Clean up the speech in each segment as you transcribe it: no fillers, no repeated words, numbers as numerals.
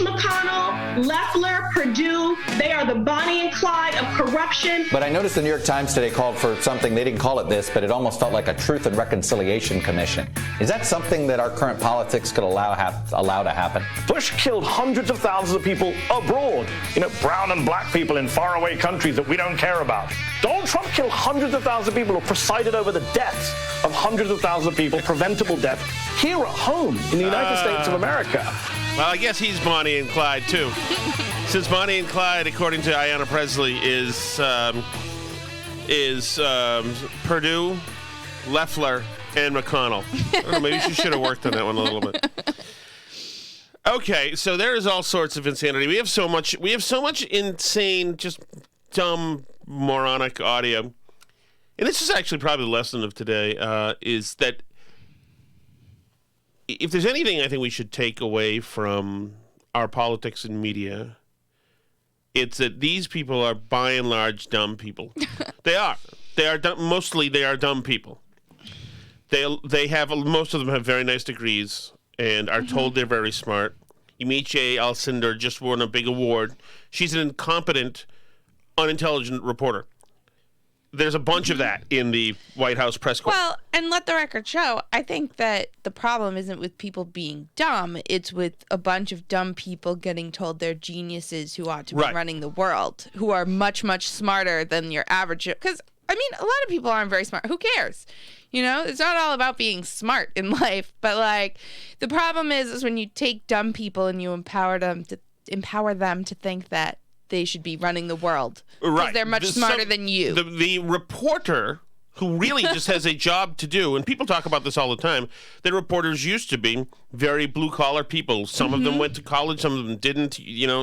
McConnell, Loeffler, Perdue, they are the Bonnie and Clyde of corruption. But I noticed the New York Times today called for something, they didn't call it this, but it almost felt like a Truth and Reconciliation Commission. Is that something that our current politics could allow to happen? Bush killed hundreds of thousands of people abroad, brown and black people in faraway countries that we don't care about. Donald Trump killed hundreds of thousands of people, or presided over the deaths of hundreds of thousands of people, preventable death, here at home in the United States of America. Well, I guess he's Bonnie and Clyde, too. Since Bonnie and Clyde, according to Ayanna Pressley, is Perdue, Loeffler, and McConnell. I don't know, maybe she should have worked on that one a little bit. Okay, so there is all sorts of insanity. We have so much insane, just dumb, moronic audio. And this is actually probably the lesson of today, is that if there's anything I think we should take away from our politics and media, it's that these people are by and large dumb people. They are dumb, mostly they are dumb people. They have, most of them have very nice degrees and are told they're very smart. Yamiche Alcindor just won a big award. She's an incompetent, unintelligent reporter. There's a bunch of that in the White House press corps. Well, and let the record show, I think that the problem isn't with people being dumb. It's with a bunch of dumb people getting told they're geniuses who ought to be running the world, who are much, much smarter than your average. Because, I mean, a lot of people aren't very smart. Who cares? It's not all about being smart in life. But, the problem is when you take dumb people and you empower them to think that they should be running the world. Because they're much smarter than you. The reporter who really just has a job to do, and people talk about this all the time, that reporters used to be very blue-collar people. Some of them went to college, some of them didn't.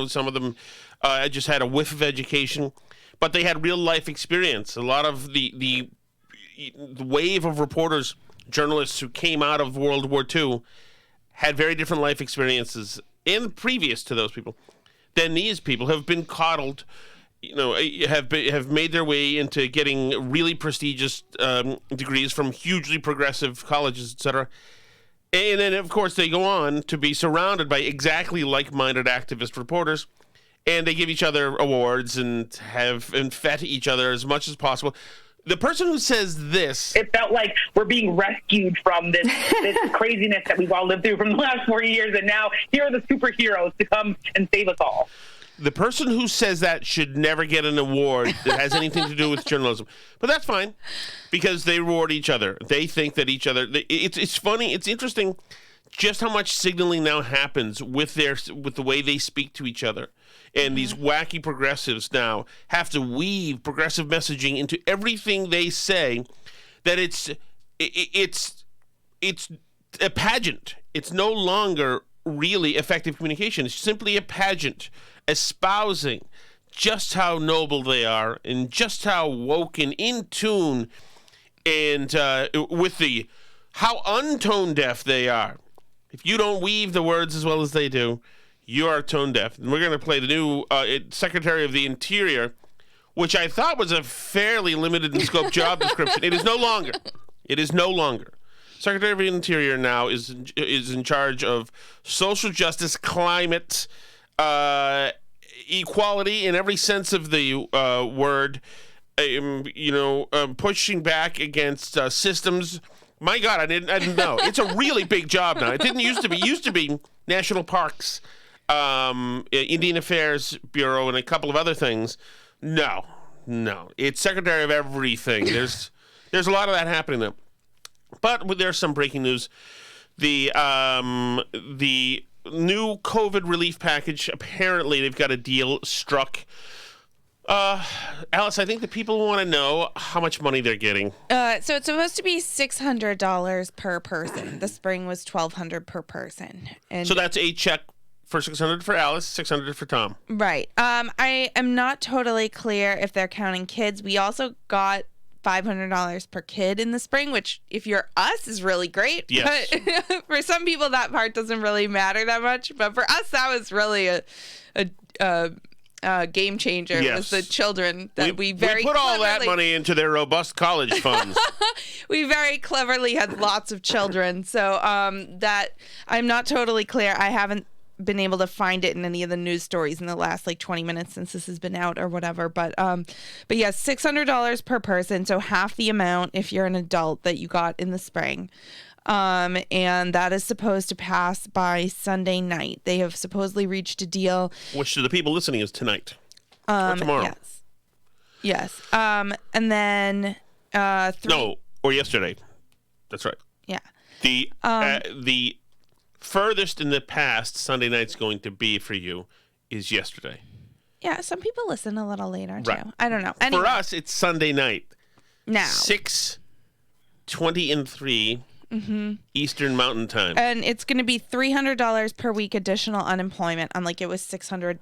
Some of them just had a whiff of education. But they had real-life experience. A lot of the wave of reporters, journalists who came out of World War II had very different life experiences previous to those people. Then these people have been coddled, have made their way into getting really prestigious degrees from hugely progressive colleges, etc. And then, of course, they go on to be surrounded by exactly like-minded activist reporters, and they give each other awards and fet each other as much as possible. The person who says this... It felt like we're being rescued from this craziness that we've all lived through from the last 40 years, and now here are the superheroes to come and save us all. The person who says that should never get an award that has anything to do with journalism. But that's fine, because they reward each other. They think that each other... It's funny, it's interesting just how much signaling now happens with the way they speak to each other. And these wacky progressives now have to weave progressive messaging into everything they say, that it's a pageant. It's no longer really effective communication. It's simply a pageant espousing just how noble they are and just how woke and in tune and with how untone deaf they are. If you don't weave the words as well as they do, you are tone deaf. And we're going to play the new Secretary of the Interior, which I thought was a fairly limited in scope job description. It is no longer. It is no longer. Secretary of the Interior now is in charge of social justice, climate, equality in every sense of the word, pushing back against systems. My God, I didn't know. It's a really big job now. It didn't used to be. It used to be national parks, Indian Affairs Bureau, and a couple of other things. No. It's secretary of everything. There's a lot of that happening now. But there's some breaking news. The new COVID relief package, apparently they've got a deal struck. Alice, I think the people want to know how much money they're getting. So it's supposed to be $600 per person. The spring was $1,200 per person. And so that's a check for $600 for Alice, $600 for Tom. Right. I am not totally clear if they're counting kids. We also got $500 per kid in the spring, which if you're us is really great. Yes. But for some people that part doesn't really matter that much. But for us, that was really a game changer. Yes. Was the children that we put all that money into their robust college funds. We very cleverly had lots of children. So that I'm not totally clear. I haven't been able to find it in any of the news stories in the last like 20 minutes since this has been out or whatever. But yeah, $600 per person, so half the amount if you're an adult that you got in the spring. And that is supposed to pass by Sunday night. They have supposedly reached a deal. Which to the people listening is tonight or tomorrow. Yes. And then No, or yesterday. That's right. Yeah. The furthest in the past Sunday night's going to be for you is yesterday. Yeah, some people listen a little later too. Right. I don't know. Anyway. For us, it's Sunday night. Now 6:23 Eastern Mountain Time, and it's going to be $300 per week additional unemployment. Unlike it was $600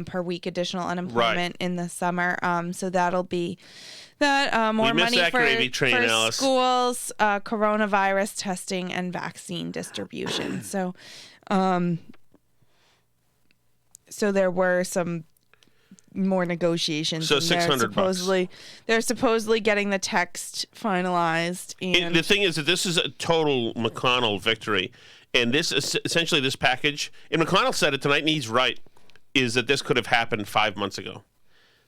per week additional unemployment in the summer. So that'll be that more money that for gravy train, Alice. Schools, coronavirus testing, and vaccine distribution. So there were some more negotiations. So $600. They're supposedly getting the text finalized. And the thing is that this is a total McConnell victory, and this is essentially this package. And McConnell said it tonight, and he's right. Is that this could have happened 5 months ago?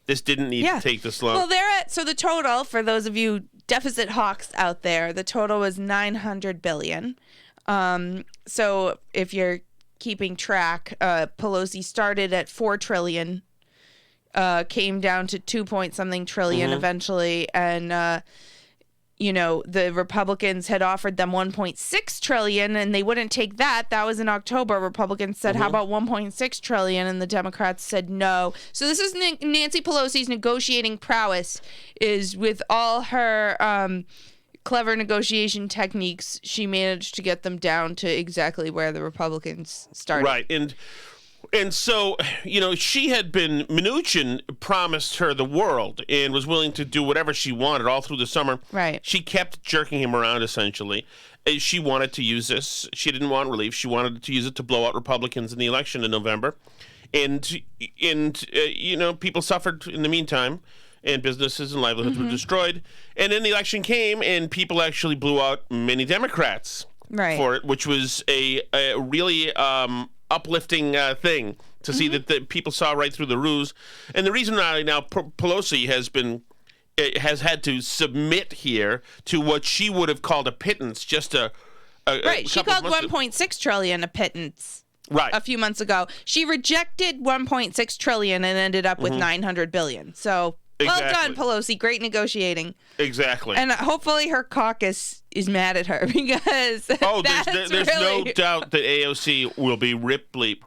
This didn't need to take this long. Well, so the total, for those of you deficit hawks out there, the total was $900 billion. So if you're keeping track, Pelosi started at $4 trillion, came down to 2-point-something trillion eventually, and the Republicans had offered them $1.6 trillion, and they wouldn't take that. That was in October. Republicans said, "How about $1.6 trillion?" And the Democrats said no. So this is Nancy Pelosi's negotiating prowess. Is with all her clever negotiation techniques, she managed to get them down to exactly where the Republicans started. Right, and so, she had been, Mnuchin promised her the world and was willing to do whatever she wanted all through the summer. Right. She kept jerking him around, essentially. She wanted to use this. She didn't want relief. She wanted to use it to blow out Republicans in the election in November. And people suffered in the meantime, and businesses and livelihoods were destroyed. And then the election came, and people actually blew out many Democrats for it, which was a really uplifting thing to see that the people saw right through the ruse. And the reason why now Pelosi has had to submit here to what she would have called a pittance just she called $1.6 trillion a pittance a few months ago. She rejected $1.6 trillion and ended up with $900 billion. So well done, Pelosi. Great negotiating. Exactly. And hopefully her caucus is mad at her because there's no doubt that AOC will be rip-bleep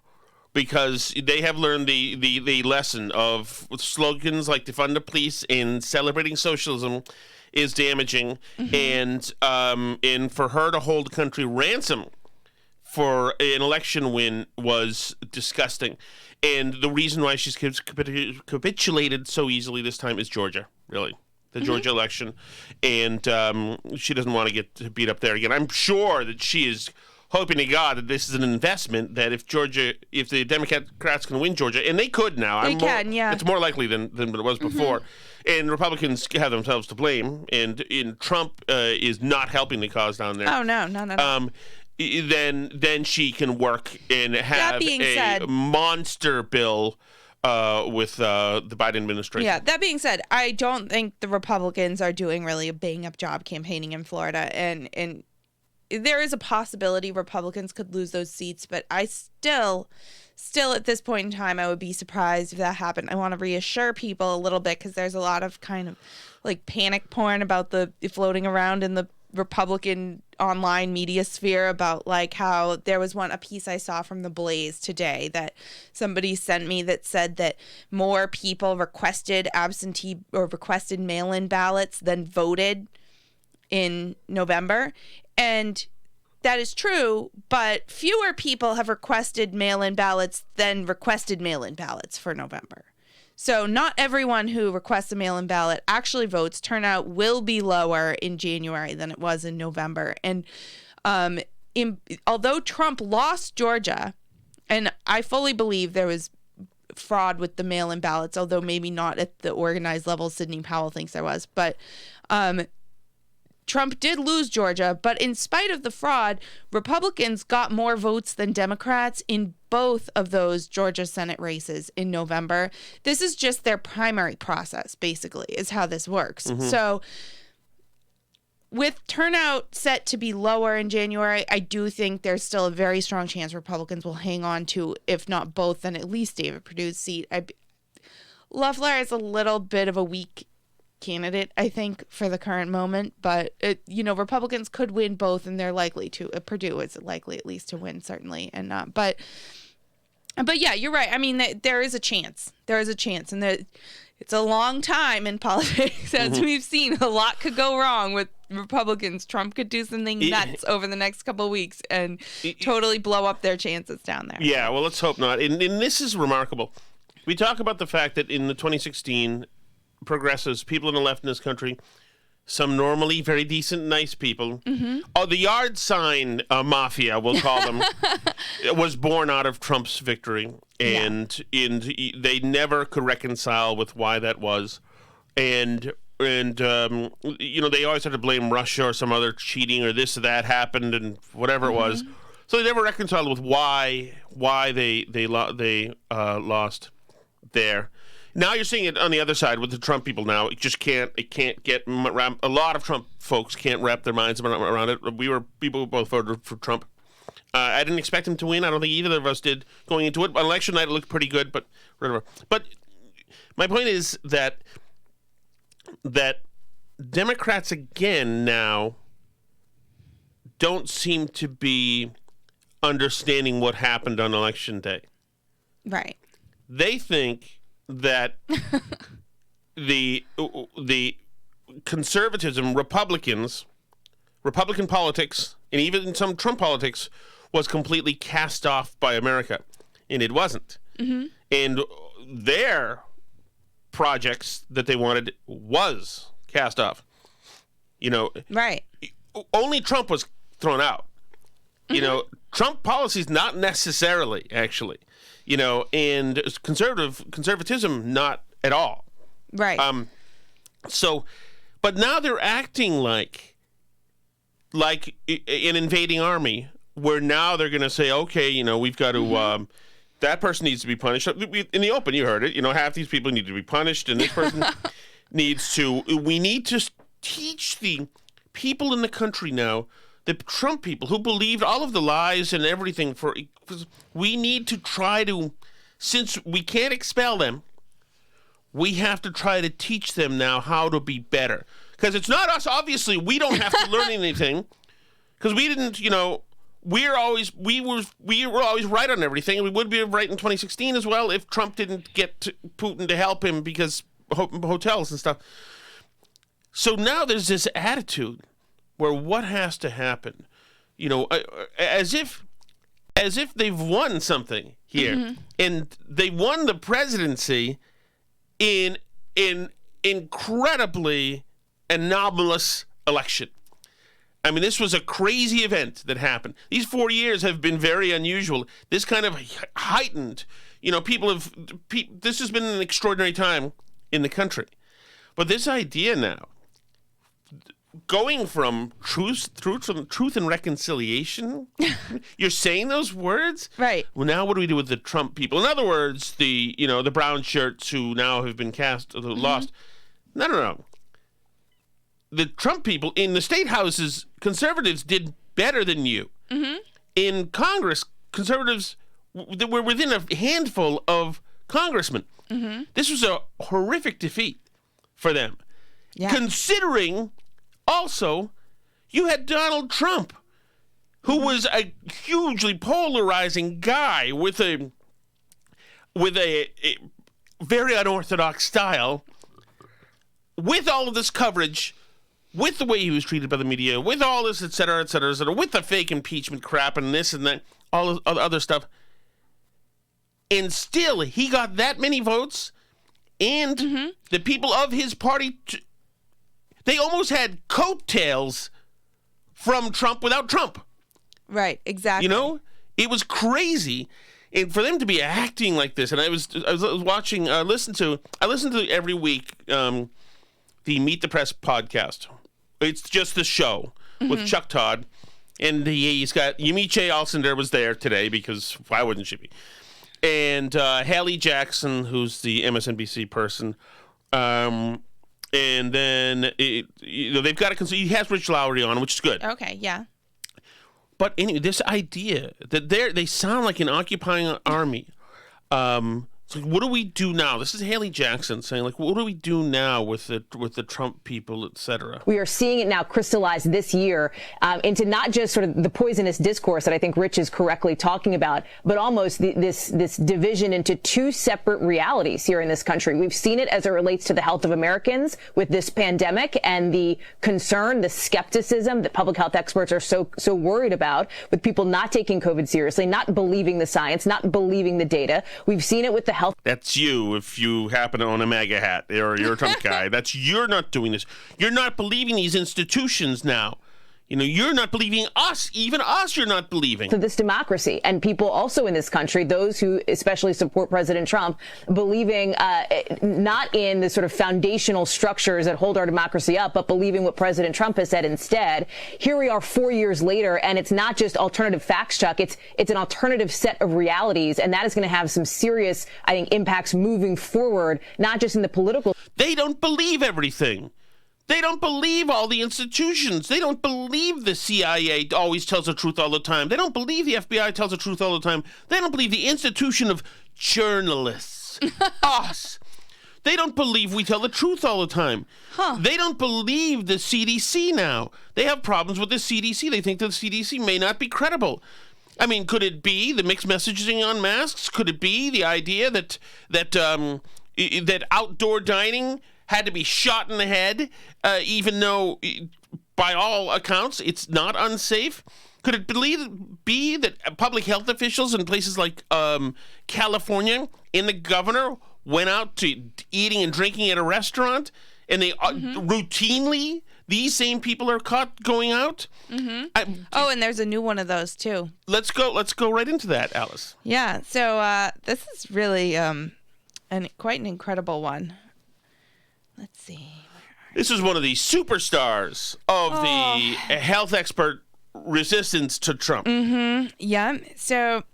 because they have learned the lesson of slogans like defund the police and celebrating socialism is damaging, and for her to hold the country ransom for an election win was disgusting. And the reason why she's capitulated so easily this time is Georgia, really. The Georgia election. And she doesn't want to get beat up there again. I'm sure that she is hoping to God that this is an investment, that if the Democrats can win Georgia, and they could now. It's more likely than it was before. And Republicans have themselves to blame. And Trump is not helping the cause down there. Oh, no. Then she can work and have a monster bill with the Biden administration. Yeah, that being said, I don't think the Republicans are doing really a bang-up job campaigning in Florida. And there is a possibility Republicans could lose those seats, but I still at this point in time, I would be surprised if that happened. I want to reassure people a little bit because there's a lot of kind of like panic porn about the floating around in the Republican online media sphere about like how there was a piece I saw from The Blaze today that somebody sent me that said that more people requested absentee or requested mail-in ballots than voted in November. And that is true, but fewer people have requested mail-in ballots than requested mail-in ballots for November. So not everyone who requests a mail-in ballot actually votes. Turnout will be lower in January than it was in November. And although Trump lost Georgia, and I fully believe there was fraud with the mail-in ballots, although maybe not at the organized level Sidney Powell thinks there was, but Trump did lose Georgia, but in spite of the fraud, Republicans got more votes than Democrats in both of those Georgia Senate races in November. This is just their primary process, basically, is how this works. So with turnout set to be lower in January, I do think there's still a very strong chance Republicans will hang on to, if not both, then at least David Perdue's seat. Loeffler is a little bit of a weak candidate, I think, for the current moment, but Republicans could win both, and they're likely to. Perdue is likely at least to win, certainly, and not. But yeah, you're right. I mean, there is a chance. There is a chance, and it's a long time in politics, as we've seen. A lot could go wrong with Republicans. Trump could do something nuts over the next couple of weeks and totally blow up their chances down there. Yeah, well, let's hope not. And this is remarkable. We talk about the fact that in the 2016 progressives, people on the left in this country, some normally very decent, nice people, the yard sign mafia, we'll call them, was born out of Trump's victory. And they never could reconcile with why that was. And they always had to blame Russia or some other cheating or this or that happened and whatever it was. So they never reconciled with why they lost there. Now you're seeing it on the other side with the Trump people. Now it can't get a lot of Trump folks can't wrap their minds around it. People who both voted for Trump. I didn't expect him to win. I don't think either of us did going into it. On election night, it looked pretty good, but whatever. But my point is that Democrats again now don't seem to be understanding what happened on election day. Right. They think that the conservatism, Republican politics, and even some Trump politics was completely cast off by America, and it wasn't. And their projects that they wanted was cast off. Right. Only Trump was thrown out. Trump policies not necessarily, actually. And conservatism, not at all. Right. But now they're acting like an invading army, where now they're going to say, okay, we've got to, that person needs to be punished. In the open, you heard it, half these people need to be punished, and this person we need to teach the people in the country now, the Trump people who believed all of the lies and everything, we need to try to, since we can't expel them, we have to try to teach them now how to be better. Because it's not us, obviously, we don't have to learn anything, because we didn't, we were always right on everything, and we would be right in 2016 as well if Trump didn't get Putin to help him because hotels and stuff. So now there's this attitude where what has to happen, as if they've won something here, and they won the presidency in incredibly anomalous election. I mean, this was a crazy event that happened. These 4 years have been very unusual. This kind of heightened, this has been an extraordinary time in the country. But this idea now, going from truth and reconciliation, you're saying those words? Right. Well, now what do we do with the Trump people? In other words, the brown shirts who now have been lost. No. The Trump people in the state houses, conservatives did better than you. In Congress, conservatives were within a handful of congressmen. This was a horrific defeat for them. Yeah. Considering also, you had Donald Trump, who was a hugely polarizing guy with a very unorthodox style, with all of this coverage, with the way he was treated by the media, with all this, et cetera, with the fake impeachment crap and this and that, all this other stuff. And still, he got that many votes, and the people of his party, they almost had coattails from Trump without Trump. Right, exactly. It was crazy. And for them to be acting like this, and I was watching, I listen to every week the Meet the Press podcast It's just the show with Chuck Todd. And he's got Yumi J. Alcindor was there today because why wouldn't she be? And Hallie Jackson, who's the MSNBC person. And then they've got to he has Rich Lowry on, which is good. Okay, yeah. But anyway, this idea that they sound like an occupying army. It's like, what do we do now? This is Hallie Jackson saying, like, what do we do now with the Trump people, et cetera? We are seeing it now crystallize this year into not just sort of the poisonous discourse that I think Rich is correctly talking about, but almost this division into two separate realities here in this country. We've seen it as it relates to the health of Americans with this pandemic and the concern, the skepticism that public health experts are so worried about, with people not taking COVID seriously, not believing the science, not believing the data. We've seen it with the health. That's you if you happen to own a MAGA hat or you're a Trump guy. You're not doing this. You're not believing these institutions now. You're not believing us. Even us, you're not believing. To this democracy, and people also in this country, those who especially support President Trump, believing not in the sort of foundational structures that hold our democracy up, but believing what President Trump has said instead. Here we are 4 years later, and it's not just alternative facts, Chuck. It's an alternative set of realities, and that is going to have some serious, I think, impacts moving forward, not just in the political. They don't believe everything. They don't believe all the institutions. They don't believe the CIA always tells the truth all the time. They don't believe the FBI tells the truth all the time. They don't believe the institution of journalists, us. They don't believe we tell the truth all the time. They don't believe the CDC now. They have problems with the CDC. They think the CDC may not be credible. I mean, could it be the mixed messaging on masks? Could it be the idea that outdoor dining had to be shot in the head, even though, by all accounts, it's not unsafe? Could it be that public health officials in places like California and the governor went out to eating and drinking at a restaurant, and they routinely, these same people are caught going out? And there's a new one of those, too. Let's go right into that, Alice. Yeah, so this is really quite an incredible one. Let's see. This is one of the superstars of the health expert resistance to Trump. Yeah. So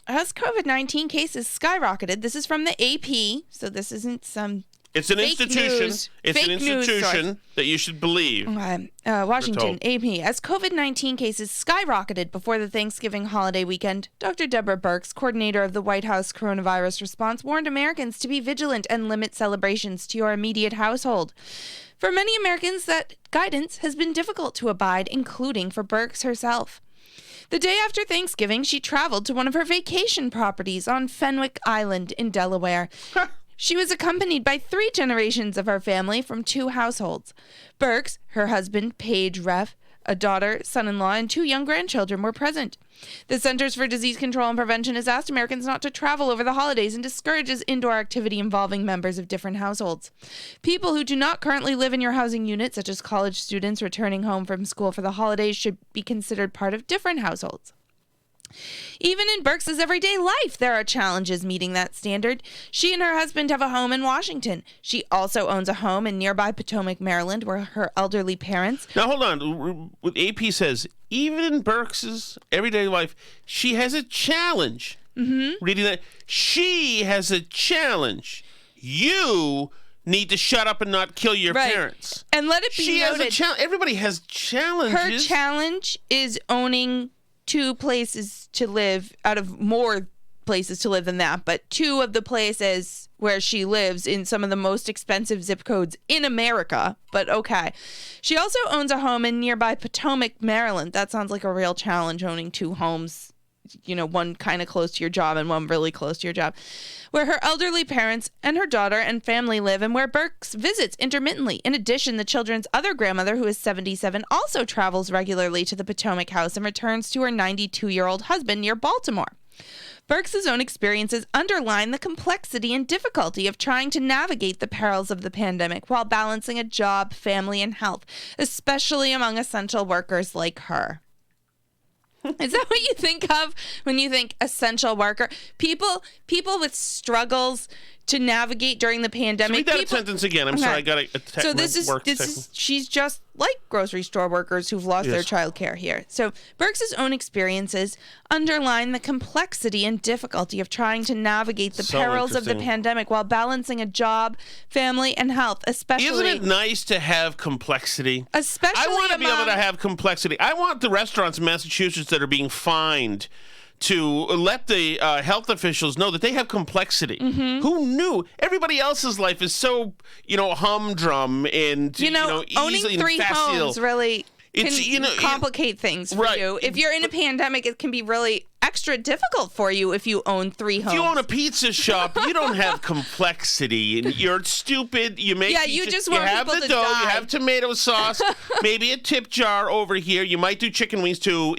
as COVID-19 cases skyrocketed, this is from the AP, so this isn't some It's an institution. It's an institution that you should believe. Washington, AP. As COVID-19 cases skyrocketed before the Thanksgiving holiday weekend, Dr. Deborah Birx, coordinator of the White House coronavirus response, warned Americans to be vigilant and limit celebrations to your immediate household. For many Americans, that guidance has been difficult to abide, including for Birx herself. The day after Thanksgiving, she traveled to one of her vacation properties on Fenwick Island in Delaware. She was accompanied by 3 generations of her family from 2 households. Birx, her husband, Paige Reff, a daughter, son-in-law, and 2 young grandchildren were present. The Centers for Disease Control and Prevention has asked Americans not to travel over the holidays and discourages indoor activity involving members of different households. People who do not currently live in your housing unit, such as college students returning home from school for the holidays, should be considered part of different households. Even in Birx's everyday life, there are challenges meeting that standard. She and her husband have a home in Washington. She also owns a home in nearby Potomac, Maryland, where her elderly parents... Now, hold on. What AP says, even in Birx's everyday life, she has a challenge. Reading that, she has a challenge. You need to shut up and not kill your parents. And let it be noted, has a challenge. Everybody has challenges. Her challenge is owning 2 places to live out of more places to live than that, but 2 of the places where she lives in some of the most expensive zip codes in America. But okay. She also owns a home in nearby Potomac, Maryland. That sounds like a real challenge, owning 2 homes, one kind of close to your job and one really close to your job, where her elderly parents and her daughter and family live, and where Birx visits intermittently. In addition, the children's other grandmother, who is 77, also travels regularly to the Potomac house and returns to her 92-year-old husband near Baltimore. Birx's own experiences underline the complexity and difficulty of trying to navigate the perils of the pandemic while balancing a job, family, and health, especially among essential workers like her. Is that what you think of when you think essential worker? People with struggles to navigate during the pandemic. Read that sentence again. I'm sorry, I got to. So this is she's just like grocery store workers who've lost their childcare here. So Birx's own experiences underline the complexity and difficulty of trying to navigate the perils of the pandemic while balancing a job, family, and health. Especially, isn't it nice to have complexity? Especially, I want to be able to have complexity. I want the restaurants in Massachusetts that are being fined to let the health officials know that they have complexity. Who knew? Everybody else's life is so, humdrum and, owning easily 3 homes really can complicate things for right. you. If you're in a pandemic, it can be really extra difficult for you if you own 3 homes. If you own a pizza shop, you don't have complexity, and you're stupid. You make you just want have people the to dough, die. you have tomato sauce, maybe a tip jar over here. You might do chicken wings too.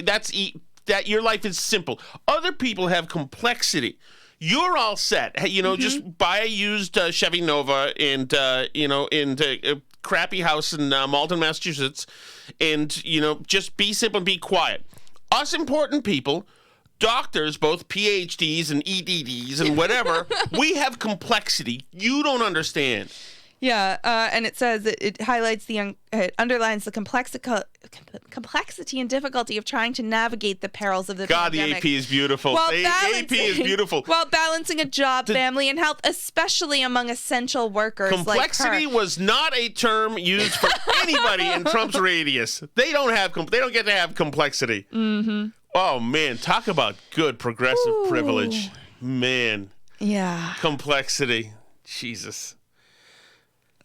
That your life is simple. Other people have complexity. You're all set. Just buy a used Chevy Nova and in a crappy house in Malton, Massachusetts, and just be simple and be quiet. Us important people, doctors, both PhDs and EDDs and whatever, we have complexity. You don't understand. Yeah, and it says it highlights it underlines the complexity and difficulty of trying to navigate the perils of the pandemic. God, the AP is beautiful. The AP is beautiful. While balancing a job, family, and health, especially among essential workers complexity like her. was not a term used for anybody in Trump's radius. They don't get to have complexity. Oh man, talk about good progressive privilege, man. Yeah. Complexity, Jesus.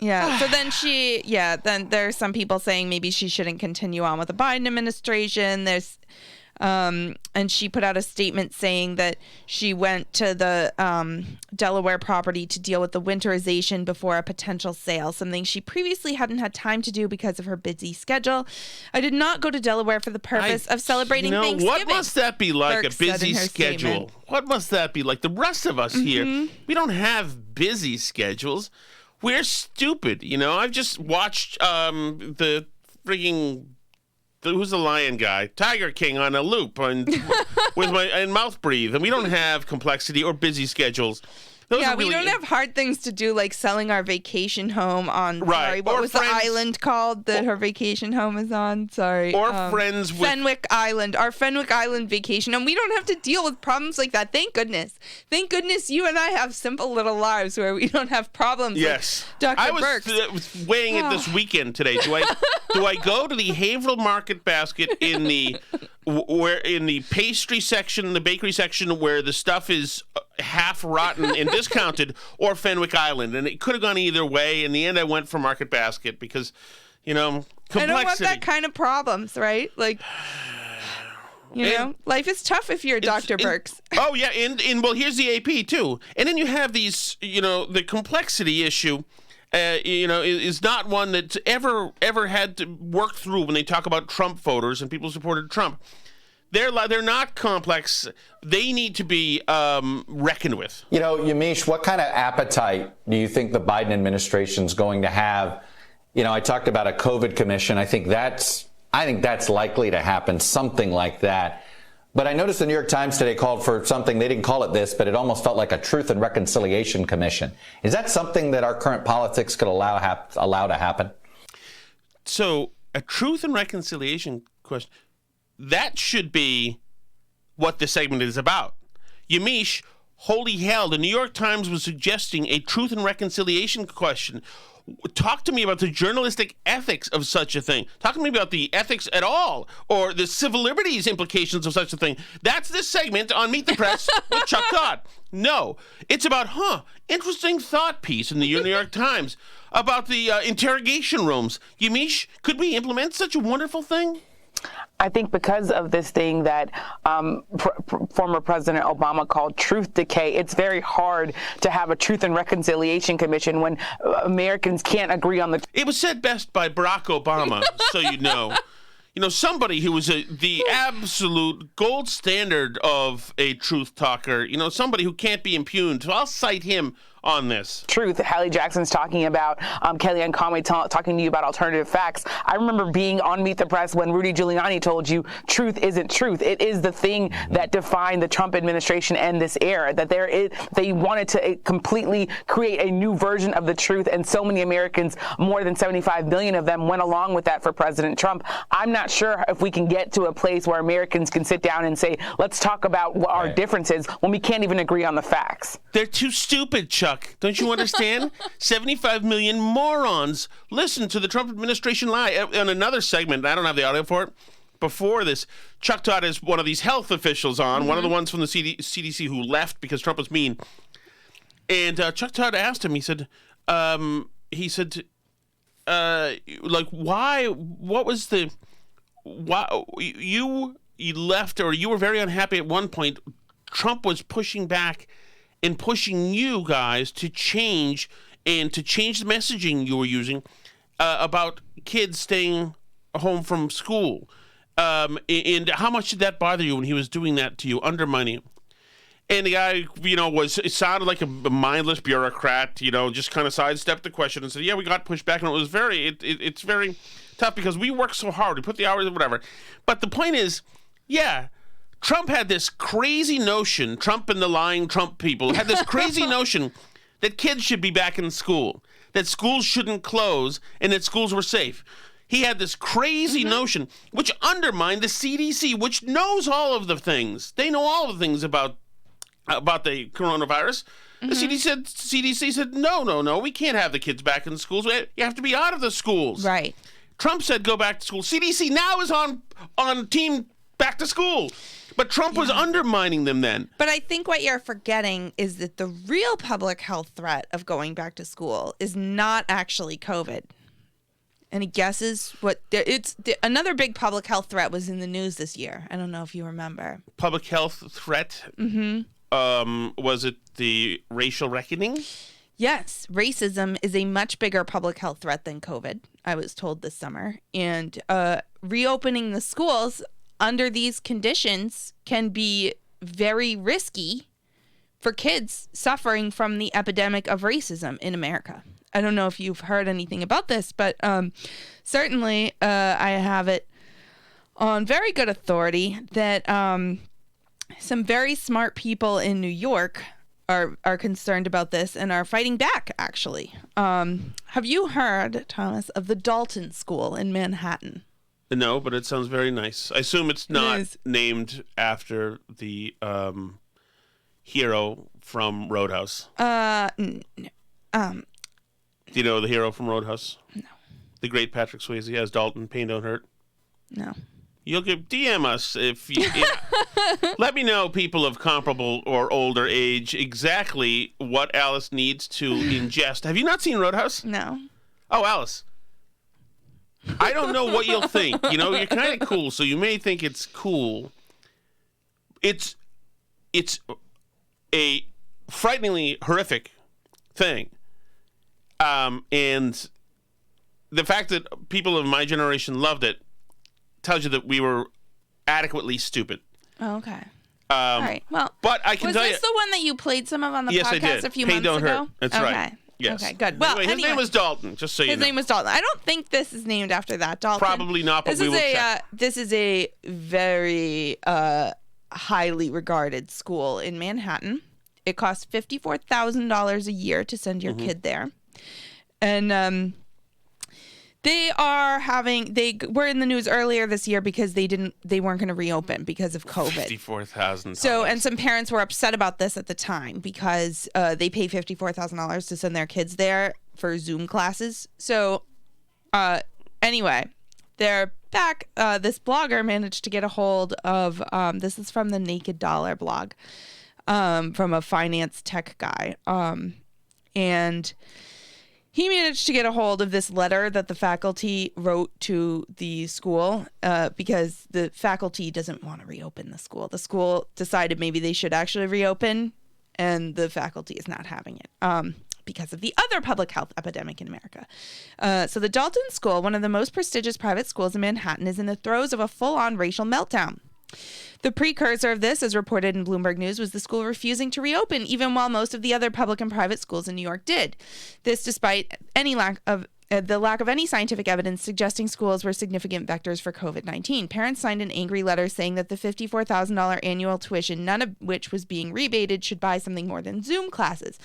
Yeah. So then there are some people saying maybe she shouldn't continue on with the Biden administration. There's, and she put out a statement saying that she went to the Delaware property to deal with the winterization before a potential sale, something she previously hadn't had time to do because of her busy schedule. I did not go to Delaware for the purpose of celebrating Thanksgiving. What must that be like, Birx a busy schedule? Statement. What must that be like? The rest of us here, we don't have busy schedules. We're stupid, I've just watched the freaking who's the lion guy, Tiger King, on a loop and with my mouth breathe, and we don't have complexity or busy schedules. We don't have hard things to do like selling our vacation home on. Right. Sorry, what was the island called that her vacation home is on? Sorry. Or friends with Fenwick Island, our Fenwick Island vacation, and we don't have to deal with problems like that. Thank goodness. Thank goodness you and I have simple little lives where we don't have problems. Yes. Like Dr. I was Birx. weighing it this weekend today. Do I go to the Haverhill Market Basket in the pastry section, the bakery section, where the stuff is half rotten and discounted, or Fenwick Island? And it could have gone either way. In the end, I went for Market Basket because, complexity. I don't want that kind of problems, right? Like, life is tough if you're Dr. Birx. Oh, yeah. And well, here's the AP, too. And then you have these, the complexity issue. Is not one that's ever had to work through when they talk about Trump voters and people who supported Trump. They're not complex. They need to be reckoned with. Yamiche, what kind of appetite do you think the Biden administration's going to have? I talked about a COVID commission. I think that's likely to happen, something like that. But I noticed the New York Times today called for something, they didn't call it this, but it almost felt like a Truth and Reconciliation Commission. Is that something that our current politics could allow to happen? So a Truth and Reconciliation question, that should be what this segment is about. Yamiche, holy hell, the New York Times was suggesting a Truth and Reconciliation question. Talk to me about the journalistic ethics of such a thing. Talk to me about the ethics at all, or the civil liberties implications of such a thing. That's this segment on Meet the Press with Chuck Todd. No, it's about, interesting thought piece in the New York Times about the interrogation rooms. Yamiche, could we implement such a wonderful thing? I think because of this thing that former President Obama called truth decay, it's very hard to have a Truth and Reconciliation Commission when Americans can't agree on the... It was said best by Barack Obama, so you know. Somebody who was the absolute gold standard of a truth talker, somebody who can't be impugned. So I'll cite him on this. Truth. Hallie Jackson's talking about Kellyanne Conway talking to you about alternative facts. I remember being on Meet the Press when Rudy Giuliani told you truth isn't truth. It is the thing that defined the Trump administration and this era, that they wanted to completely create a new version of the truth, and so many Americans, more than 75 million of them, went along with that for President Trump. I'm not sure if we can get to a place where Americans can sit down and say, let's talk about what our differences when we can't even agree on the facts. They're too stupid, Chuck. Don't you understand? 75 million morons listen to the Trump administration lie. On another segment, I don't have the audio for it, before this, Chuck Todd is one of these health officials on, one of the ones from the CDC who left because Trump was mean. And Chuck Todd asked him, he said, like, why, what was the, why, you left, or you were very unhappy at one point. Trump was pushing back and pushing you guys to change the messaging you were using about kids staying home from school. And how much did that bother you when he was doing that to you, undermining you? And the guy, it sounded like a mindless bureaucrat, just kind of sidestepped the question and said, yeah, we got pushed back. And it was it's very tough because we work so hard. We put the hours and whatever. But the point is, yeah, Trump had this crazy notion, Trump and the lying Trump people had this crazy notion that kids should be back in school, that schools shouldn't close, and that schools were safe. He had this crazy notion, which undermined the CDC, which knows all of the things. They know all of the things about the coronavirus. The CDC said, no, we can't have the kids back in schools. You have to be out of the schools. Right. Trump said go back to school. CDC now is on team back to school. But Trump was undermining them then. But I think what you're forgetting is that the real public health threat of going back to school is not actually COVID. Any guesses what another big public health threat was in the news this year? I don't know if you remember. Public health threat? Was it the racial reckoning? Yes. Racism is a much bigger public health threat than COVID, I was told this summer. And reopening the schools under these conditions can be very risky for kids suffering from the epidemic of racism in America. I don't know if you've heard anything about this, but certainly I have it on very good authority that some very smart people in New York are concerned about this and are fighting back, actually. Have you heard, Thomas, of the Dalton School in Manhattan? No, but it sounds very nice. I assume it's not named after the hero from Roadhouse. No. Do you know the hero from Roadhouse? No. The great Patrick Swayze as Dalton, Pain Don't Hurt? No. You'll DM us if you... Let me know, people of comparable or older age, exactly what Alice needs to ingest. Have you not seen Roadhouse? No. Oh, Alice. I don't know what you'll think. You're kind of cool, so you may think it's cool. It's a frighteningly horrific thing. And the fact that people of my generation loved it tells you that we were adequately stupid. Oh, okay. All right. Well, but I can tell you, was this the one that you played some of on the yes, podcast a few Pain months Don't ago? Hurt. That's okay. right. Yes. Okay, good. Well, anyway, his name was Dalton, just so you know. His name was Dalton. I don't think this is named after that, Dalton. Probably not, but we will check. This is a very highly regarded school in Manhattan. It costs $54,000 a year to send your kid there. And they were in the news earlier this year because they weren't going to reopen because of COVID. $54,000. So, and some parents were upset about this at the time because they pay $54,000 to send their kids there for Zoom classes. So, anyway, they're back. This blogger managed to get a hold of, this is from the Naked Dollar blog, from a finance tech guy. And he managed to get a hold of this letter that the faculty wrote to the school because the faculty doesn't want to reopen the school. The school decided maybe they should actually reopen, and the faculty is not having it because of the other public health epidemic in America. So the Dalton School, one of the most prestigious private schools in Manhattan, is in the throes of a full-on racial meltdown. The precursor of this, as reported in Bloomberg News, was the school refusing to reopen, even while most of the other public and private schools in New York did. This despite any lack of any scientific evidence suggesting schools were significant vectors for COVID-19. Parents signed an angry letter saying that the $54,000 annual tuition, none of which was being rebated, should buy something more than Zoom classes.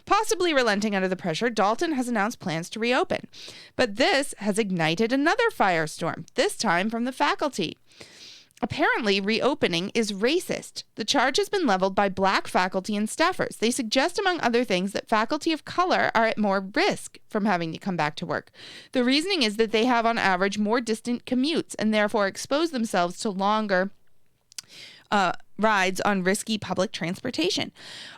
Possibly relenting under the pressure, Dalton has announced plans to reopen. But this has ignited another firestorm, this time from the faculty. Apparently, reopening is racist. The charge has been leveled by black faculty and staffers. They suggest, among other things, that faculty of color are at more risk from having to come back to work. The reasoning is that they have, on average, more distant commutes and therefore expose themselves to longer rides on risky public transportation.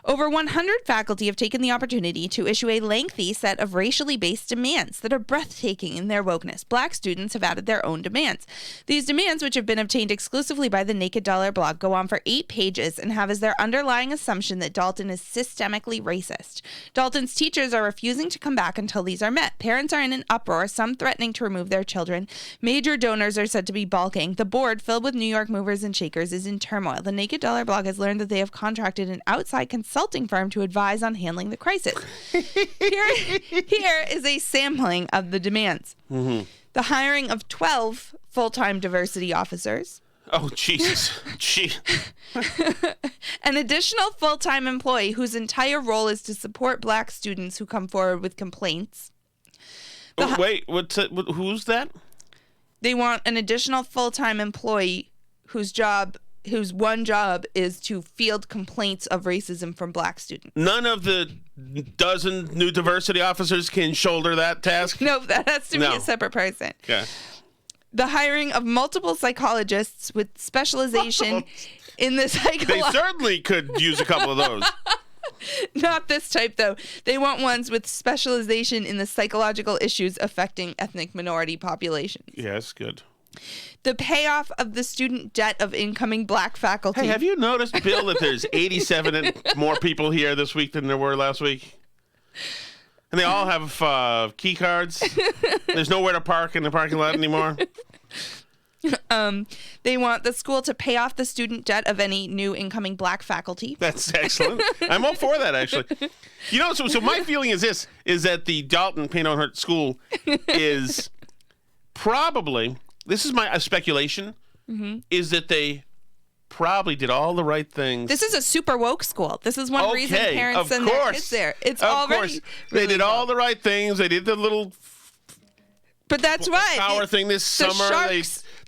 Over 100 faculty have taken the opportunity to issue a lengthy set of racially based demands that are breathtaking in their wokeness. Black students have added their own demands. These demands, which have been obtained exclusively by the Naked Dollar blog, go on for 8 pages and have as their underlying assumption that Dalton is systemically racist. Dalton's teachers are refusing to come back until these are met. Parents are in an uproar, some threatening to remove their children. Major donors are said to be balking. The board, filled with New York movers and shakers, is in turmoil. The Naked Dollar blog has learned that they have contracted an outside consulting firm to advise on handling the crisis. Here is a sampling of the demands. Mm-hmm. The hiring of 12 full-time diversity officers. Oh, Jesus. An additional full-time employee whose entire role is to support black students who come forward with complaints. Wait, who's that? They want an additional full-time employee whose one job is to field complaints of racism from black students. None of the dozen new diversity officers can shoulder that task? No, that has to be a separate person. Okay. The hiring of multiple psychologists with specialization in the They certainly could use a couple of those. Not this type, though. They want ones with specialization in the psychological issues affecting ethnic minority populations. Yes, good. The payoff of the student debt of incoming black faculty. Hey, have you noticed, Bill, that there's 87 more people here this week than there were last week? And they all have key cards. There's nowhere to park in the parking lot anymore. They want the school to pay off the student debt of any new incoming black faculty. That's excellent. I'm all for that, actually. You know, so my feeling is this, is that the Dalton Pain Don't Hurt School is probably... This is my speculation, is that they probably did all the right things. This is a super woke school. This is one reason parents send their kids there. It's already they did all the right things. They did the little but that's why power thing this summer.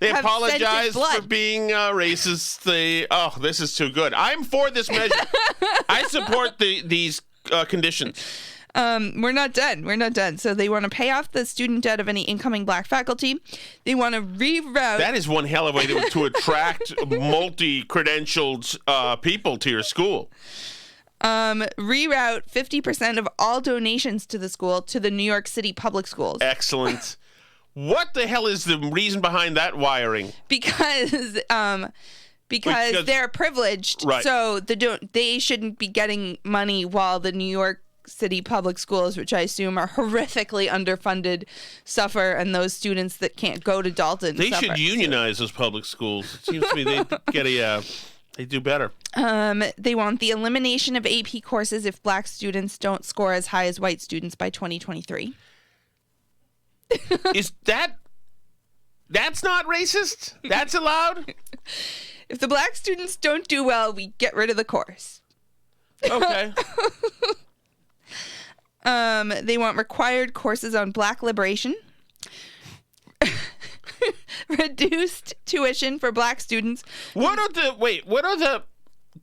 They apologized for being racist. This is too good. I'm for this measure. I support these conditions. We're not done. So they want to pay off the student debt of any incoming black faculty. They want to reroute. That is one hell of a way to attract multi-credentialed people to your school. Reroute 50% of all donations to the school to the New York City public schools. Excellent. What the hell is the reason behind that wiring? Because they're privileged, right. So they shouldn't be getting money while the New York City public schools, which I assume are horrifically underfunded, suffer, and those students that can't go to Dalton They suffer. Should unionize those public schools. It seems to me they do better. They want the elimination of AP courses if black students don't score as high as white students by 2023. Is that's not racist? That's allowed? If the black students don't do well, we get rid of the course. Okay. They want required courses on black liberation, reduced tuition for black students. What are the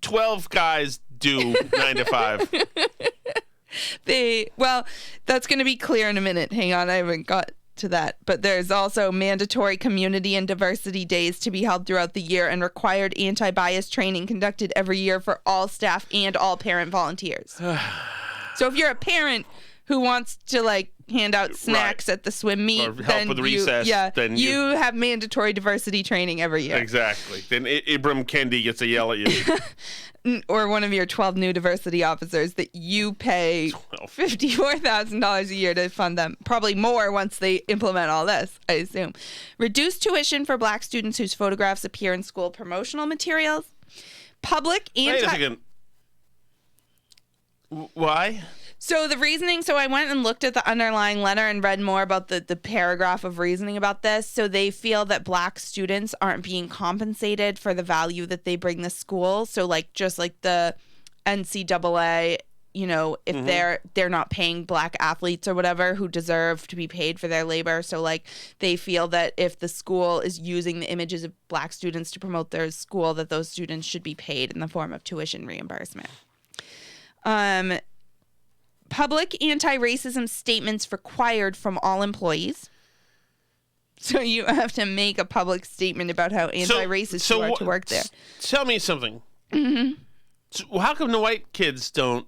12 guys do 9 to 5? That's going to be clear in a minute. Hang on, I haven't got to that. But there's also mandatory community and diversity days to be held throughout the year and required anti-bias training conducted every year for all staff and all parent volunteers. So if you're a parent who wants to like hand out snacks at the swim meet, or help with recess, then you have mandatory diversity training every year. Exactly. Then Ibram Kendi gets to yell at you. Or one of your 12 new diversity officers that you pay $54,000 a year to fund them. Probably more once they implement all this, I assume. Reduce tuition for black students whose photographs appear in school promotional materials. Public Wait a second. Why? So the reasoning, so I went and looked at the underlying letter and read more about the paragraph of reasoning about this. So they feel that black students aren't being compensated for the value that they bring to school. So like just like the NCAA, you know, if they're not paying black athletes or whatever who deserve to be paid for their labor. So like they feel that if the school is using the images of black students to promote their school, that those students should be paid in the form of tuition reimbursement. Public anti-racism statements required from all employees. So you have to make a public statement about how anti-racist you are to work there. Tell me something. Mm-hmm. So how come the white kids don't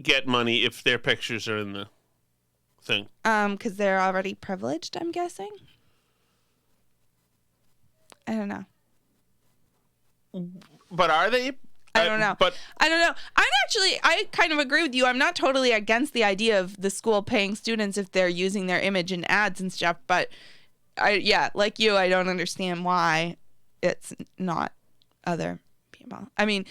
get money if their pictures are in the thing? Because they're already privileged, I'm guessing. I don't know. But are they? I don't know. I don't know. I kind of agree with you. I'm not totally against the idea of the school paying students if they're using their image in ads and stuff. But like you, I don't understand why it's not other people. I mean,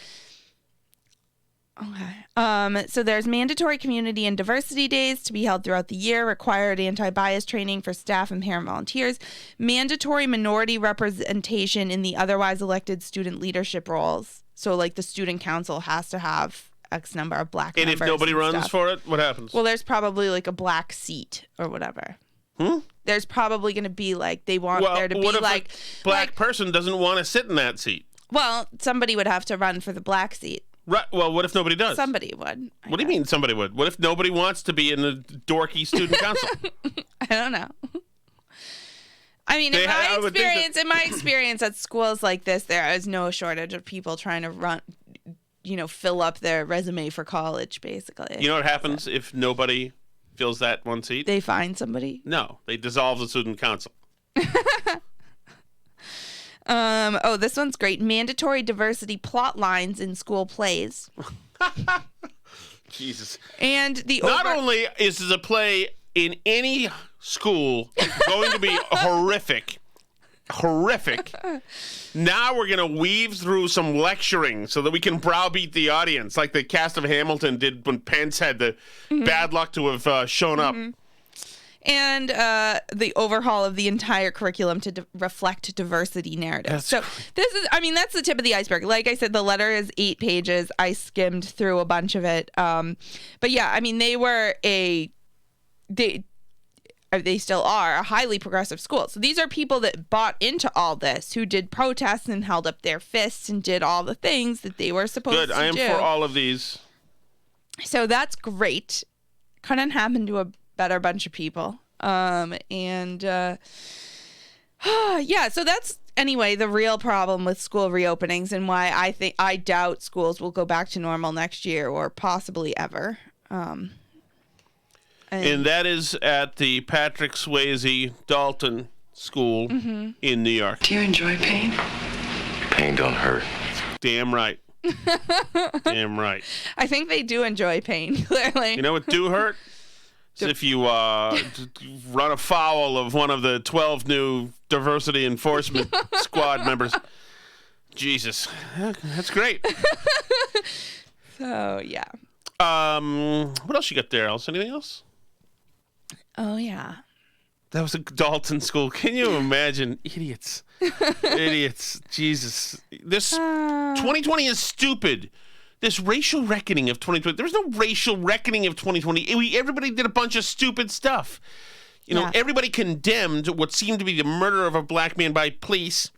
okay. So there's mandatory community and diversity days to be held throughout the year, required anti-bias training for staff and parent volunteers, mandatory minority representation in the otherwise elected student leadership roles. So, like, the student council has to have X number of black members. And if nobody runs for it, what happens? Well, there's probably, like, a black seat or whatever. There's probably going to be, like, they want there to be, like... what if a black person doesn't want to sit in that seat? Well, somebody would have to run for the black seat. Right. Well, what if nobody does? Somebody would. What do you mean somebody would? What if nobody wants to be in the dorky student council? I don't know. I mean, in my experience at schools like this, there is no shortage of people trying to fill up their resume for college, basically. You know what happens if nobody fills that one seat? They find somebody? No, they dissolve the student council. This one's great. Mandatory diversity plot lines in school plays. Jesus. And not only is the play in any school going to be horrific. Now we're going to weave through some lecturing so that we can browbeat the audience like the cast of Hamilton did when Pence had the bad luck to have shown up. And the overhaul of the entire curriculum to reflect diversity narratives. That's the tip of the iceberg. Like I said, the letter is 8 pages. I skimmed through a bunch of it. But yeah, I mean, they still are a highly progressive school. So these are people that bought into all this, who did protests and held up their fists and did all the things that they were supposed to do. Good. I am for all of these. So that's great. Couldn't happen to a better bunch of people. So that's anyway the real problem with school reopenings and why I doubt schools will go back to normal next year or possibly ever. And that is at the Patrick Swayze Dalton School in New York. Do you enjoy pain? Pain don't hurt. Damn right. Damn right. I think they do enjoy pain, clearly. You know what do hurt? If you run afoul of one of the 12 new diversity enforcement squad members. Jesus. That's great. So, yeah. What else you got there, Alice? Anything else? Oh, yeah. That was a Dalton school. Can you imagine? Idiots. Idiots. Jesus. This 2020 is stupid. This racial reckoning of 2020. There was no racial reckoning of 2020. Everybody did a bunch of stupid stuff. Everybody condemned what seemed to be the murder of a black man by police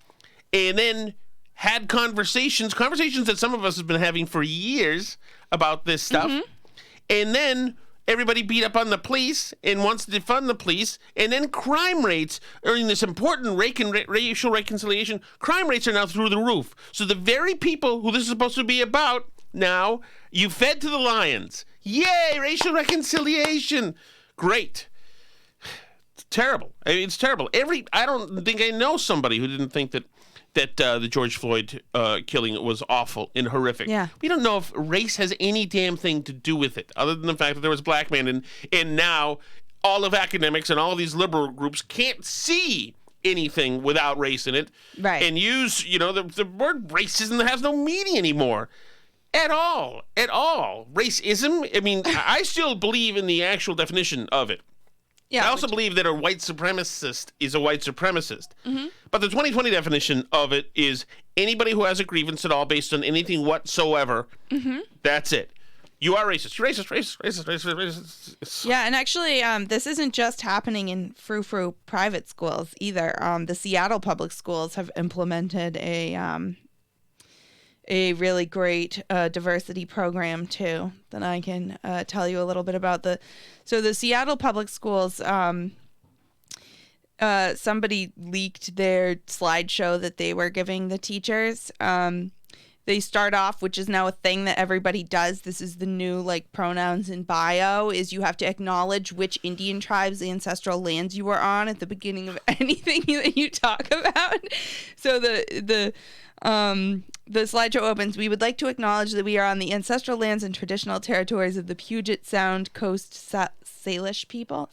and then had conversations that some of us have been having for years about this stuff. And then everybody beat up on the police and wants to defund the police. And then crime rates are in this important racial reconciliation. Crime rates are now through the roof. So the very people who this is supposed to be about now, you fed to the lions. Yay, racial reconciliation. Great. It's terrible. I mean, it's terrible. I don't think I know somebody who didn't think that the George Floyd killing was awful and horrific. Yeah. We don't know if race has any damn thing to do with it, other than the fact that there was black men, and now all of academics and all of these liberal groups can't see anything without race in it. Right. And use, the word racism has no meaning anymore. At all. Racism, I mean, I still believe in the actual definition of it. Yeah, I also believe that a white supremacist is a white supremacist. Mm-hmm. But the 2020 definition of it is anybody who has a grievance at all based on anything whatsoever, that's it. You are racist. You're racist. Yeah, and actually, this isn't just happening in frou-frou private schools either. The Seattle public schools have implemented a really great diversity program too that I can tell you a little bit about. So the Seattle public schools, somebody leaked their slideshow that they were giving the teachers. They start off, which is now a thing that everybody does. This is the new pronouns in bio, is you have to acknowledge which Indian tribes' ancestral lands you were on at the beginning of anything that you talk about. So the slideshow opens. We would like to acknowledge that we are on the ancestral lands and traditional territories of the Puget Sound Coast Salish people.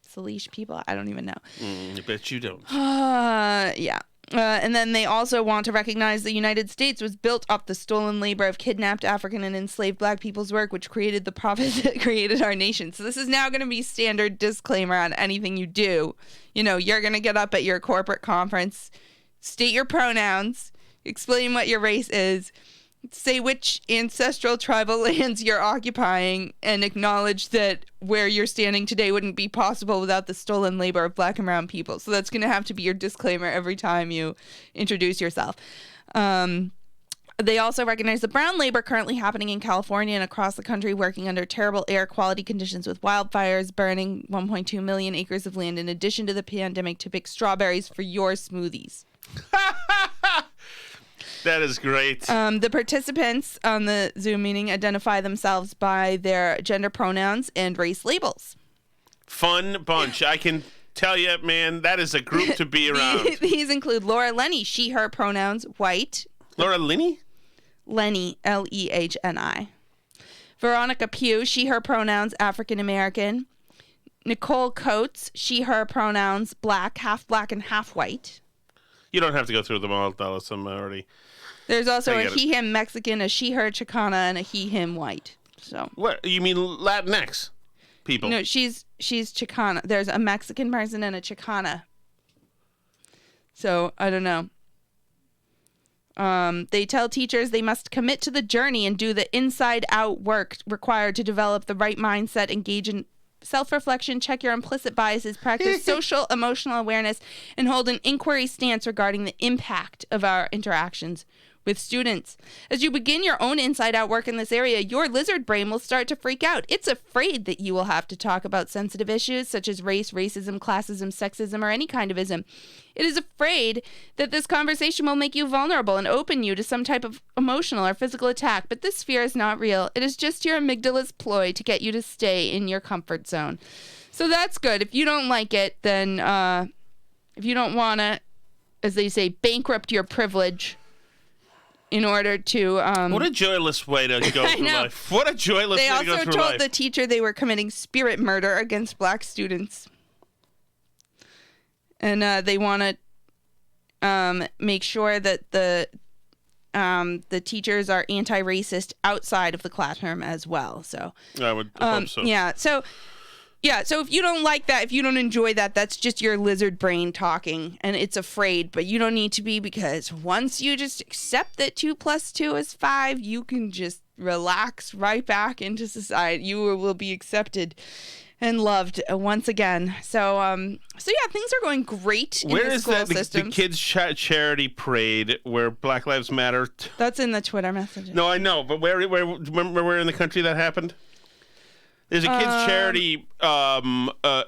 Salish people? I don't even know. I bet you don't. Yeah. And then they also want to recognize the United States was built off the stolen labor of kidnapped African and enslaved black people's work, which created the profits that created our nation. So this is now going to be standard disclaimer on anything you do. You're going to get up at your corporate conference, state your pronouns, explain what your race is, say which ancestral tribal lands you're occupying, and acknowledge that where you're standing today wouldn't be possible without the stolen labor of black and brown people. So that's going to have to be your disclaimer every time you introduce yourself. They also recognize the brown labor currently happening in California and across the country, working under terrible air quality conditions with wildfires, burning 1.2 million acres of land in addition to the pandemic to pick strawberries for your smoothies. That is great. The participants on the Zoom meeting identify themselves by their gender pronouns and race labels. Fun bunch. I can tell you, man, that is a group to be around. These include Laura Lenny, she, her pronouns, white. Laura Lenny? Lenny, Lehni. Veronica Pugh, she, her pronouns, African American. Nicole Coates, she, her pronouns, black and half white. You don't have to go through them all, Dallas. I'm already... There's also a he, him Mexican, a she, her Chicana, and a he, him white. So what? You mean Latinx people? No, she's Chicana. There's a Mexican person and a Chicana. So I don't know. They tell teachers they must commit to the journey and do the inside-out work required to develop the right mindset, engage in self-reflection, check your implicit biases, practice social emotional awareness, and hold an inquiry stance regarding the impact of our interactions with students. As you begin your own inside-out work in this area, your lizard brain will start to freak out. It's afraid that you will have to talk about sensitive issues such as race, racism, classism, sexism, or any kind of ism. It is afraid that this conversation will make you vulnerable and open you to some type of emotional or physical attack, but this fear is not real. It is just your amygdala's ploy to get you to stay in your comfort zone. So that's good. If you don't like it, then if you don't want to, as they say, bankrupt your privilege in order to... what a joyless way to go through life. What a joyless way to go through life. They also told the teacher they were committing spirit murder against black students. And they want to make sure that the teachers are anti-racist outside of the classroom as well. So I would hope so. Yeah. So if you don't like that, if you don't enjoy that, that's just your lizard brain talking, and it's afraid. But you don't need to be, because once you just accept that 2 + 2 is 5, you can just relax right back into society. You will be accepted and loved once again. So yeah, things are going great in the school systems. The kids' charity parade where Black Lives Matter? That's in the Twitter message. No, I know, but where in the country that happened? There's a kids' charity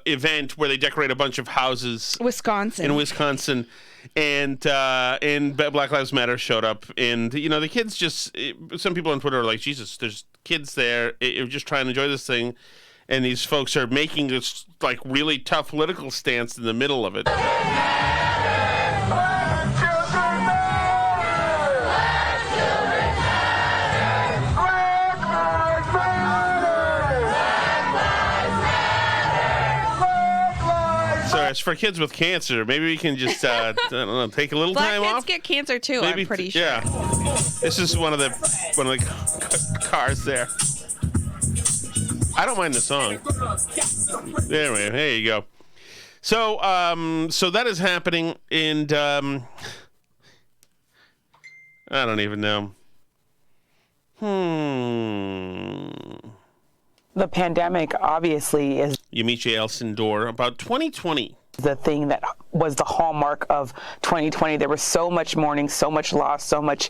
event where they decorate a bunch of houses. In Wisconsin. And Black Lives Matter showed up. And, the kids some people on Twitter are like, Jesus, there's kids there. You're just trying to enjoy this thing. And these folks are making this, really tough political stance in the middle of it. So as for kids with cancer, maybe we can just, I don't know, take a little time off. Black kids get cancer too, I'm pretty sure. Yeah. This is one of the cars there. I don't mind the song. Anyway, there you go. So that is happening, and I don't even know. The pandemic obviously is Yamiche Elsindor about 2020. The thing that was the hallmark of 2020. There was so much mourning, so much loss, so much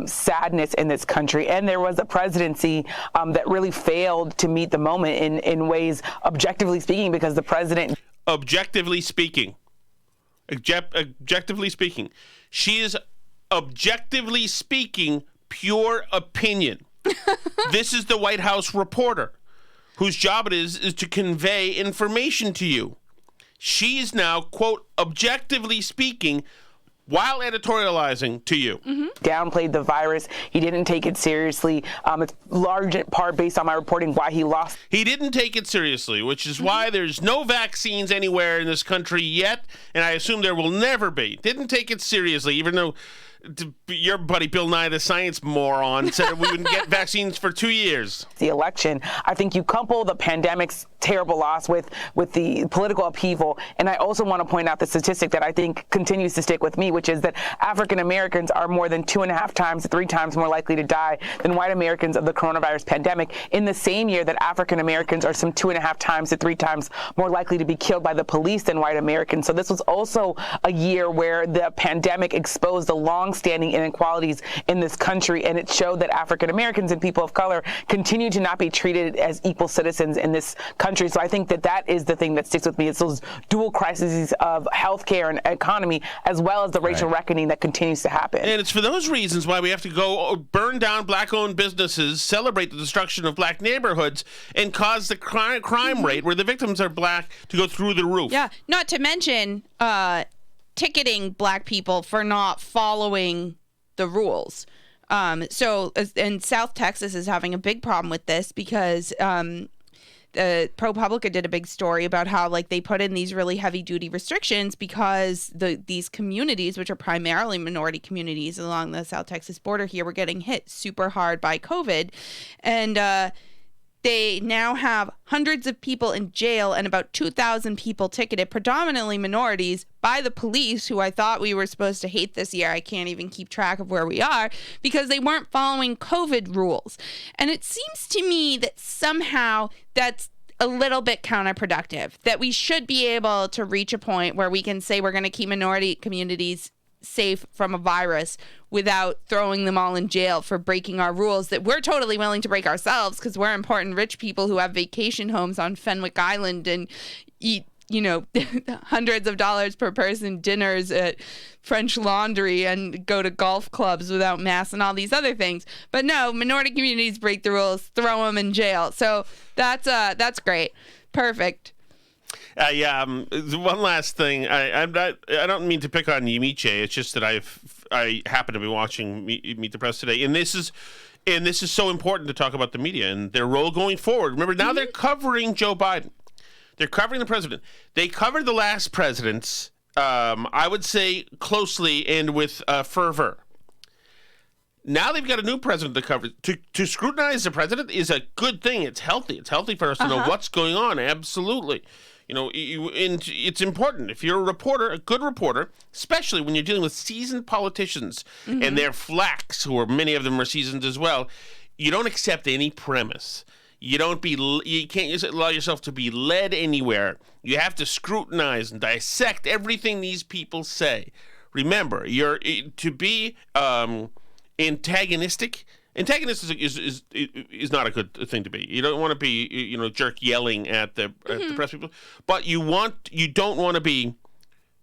sadness in this country. And there was a presidency that really failed to meet the moment in ways, objectively speaking, because the president... Objectively speaking. Objectively speaking. She is objectively speaking pure opinion. This is the White House reporter whose job it is to convey information to you. She is now, quote, objectively speaking, while editorializing to you. Downplayed the virus. He didn't take it seriously. It's large part based on my reporting why he lost. He didn't take it seriously, which is why there's no vaccines anywhere in this country yet, and I assume there will never be. Didn't take it seriously, even though your buddy Bill Nye, the science moron, said we wouldn't get vaccines for 2 years. The election, I think you couple the pandemic's terrible loss with the political upheaval. And I also want to point out the statistic that I think continues to stick with me, which is that African Americans are more than 2.5 times to 3 times more likely to die than white Americans of the coronavirus pandemic, in the same year that African Americans are some 2.5 times to 3 times more likely to be killed by the police than white Americans. So this was also a year where the pandemic exposed the long-standing inequalities in this country, and it showed that African Americans and people of color continue to not be treated as equal citizens in this country. So I think that is the thing that sticks with me. It's those dual crises of healthcare and economy, as well as the racial reckoning that continues to happen. And it's for those reasons why we have to go burn down black-owned businesses, celebrate the destruction of black neighborhoods, and cause the crime rate, where the victims are black, to go through the roof. Yeah, not to mention ticketing black people for not following the rules. And South Texas is having a big problem with this because ProPublica did a big story about how they put in these really heavy duty restrictions because these communities, which are primarily minority communities along the South Texas border here, were getting hit super hard by COVID. And they now have hundreds of people in jail and about 2,000 people ticketed, predominantly minorities, by the police, who I thought we were supposed to hate this year. I can't even keep track of where we are because they weren't following COVID rules. And it seems to me that somehow that's a little bit counterproductive, that we should be able to reach a point where we can say we're going to keep minority communities safe from a virus without throwing them all in jail for breaking our rules that we're totally willing to break ourselves because we're important rich people who have vacation homes on Fenwick Island and eat, hundreds of dollars per person dinners at French Laundry and go to golf clubs without masks and all these other things. But no, minority communities break the rules, throw them in jail. So that's great. Perfect. One last thing. I don't mean to pick on Yamiche. It's just that I happen to be watching Meet the Press today, and this is so important to talk about the media and their role going forward. Remember, now they're covering Joe Biden. They're covering the president. They covered the last presidents, I would say, closely and with fervor. Now they've got a new president to cover. To scrutinize the president is a good thing. It's healthy. It's healthy for us to know what's going on. Absolutely. And it's important. If you're a reporter, a good reporter, especially when you're dealing with seasoned politicians and their flacks, many of them are seasoned as well, you don't accept any premise. You can't allow yourself to be led anywhere. You have to scrutinize and dissect everything these people say. Remember, to be antagonistic antagonist is not a good thing to be. You don't want to be jerk yelling at the press people, but you don't want to be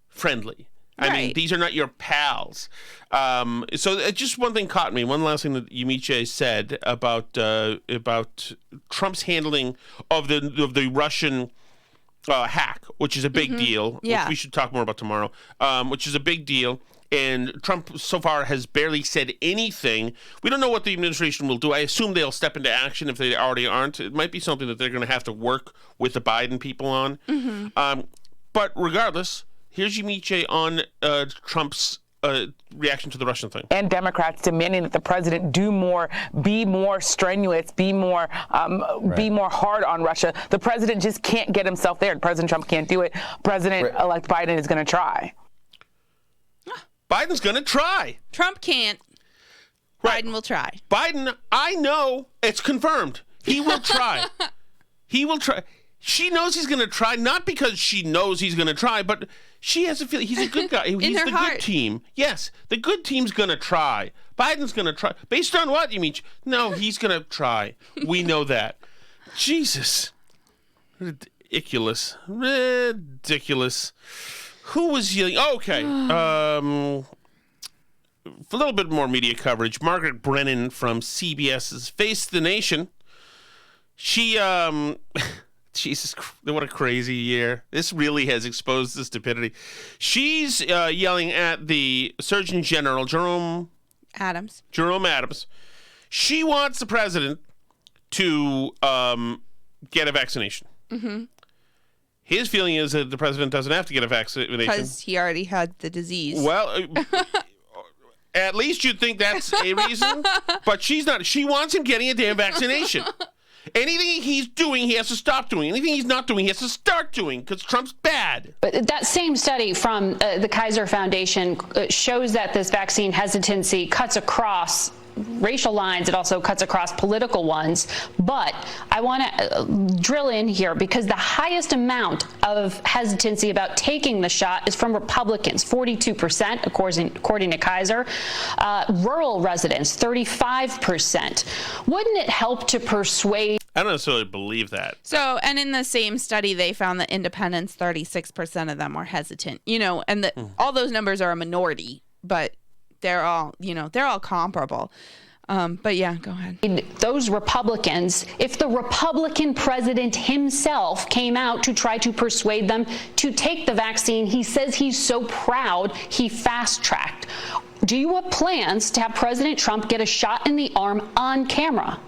friendly. I mean, these are not your pals. So just one thing caught me. One last thing that Yamiche said about Trump's handling of the Russian hack, which is a big deal, which we should talk more about tomorrow, which is a big deal. And Trump so far has barely said anything. We don't know what the administration will do. I assume they'll step into action if they already aren't. It might be something that they're going to have to work with the Biden people on. But regardless, here's Yamiche on Trump's reaction to the Russian thing. And Democrats demanding that the president do more, be more strenuous, be more hard on Russia. The president just can't get himself there. President Trump can't do it. President-elect Biden is going to try. Biden's going to try. Trump can't. Biden will try. Biden, I know, it's confirmed. He will try. He will try. She knows he's going to try, not because she knows he's going to try, but she has a feeling he's a good guy. He's the good team. Yes, the good team's going to try. Biden's going to try. Based on what, you mean? No, he's going to try. We know that. Jesus. Ridiculous. Who was yelling? Okay. For a little bit more media coverage, Margaret Brennan from CBS's Face the Nation. She, Jesus, what a crazy year. This really has exposed the stupidity. She's yelling at the Surgeon General, Jerome Adams. She wants the president to get a vaccination. His feeling is that the president doesn't have to get a vaccination. Because he already had the disease. Well, at least you'd think that's a reason. But she's not. She wants him getting a damn vaccination. Anything he's doing, he has to stop doing. Anything he's not doing, he has to start doing because Trump's bad. But that same study from the Kaiser Foundation shows that this vaccine hesitancy cuts across racial lines. It also cuts across political ones. But I want to drill in here because the highest amount of hesitancy about taking the shot is from Republicans, 42%, according to Kaiser. Rural residents, 35%. Wouldn't it help to persuade? I don't necessarily believe that. So, and in the same study, they found that independents, 36% of them are hesitant. And all those numbers are a minority, but they're all comparable. But yeah, go ahead. Those Republicans, if the Republican president himself came out to try to persuade them to take the vaccine, he says he's so proud he fast-tracked. Do you have plans to have President Trump get a shot in the arm on camera?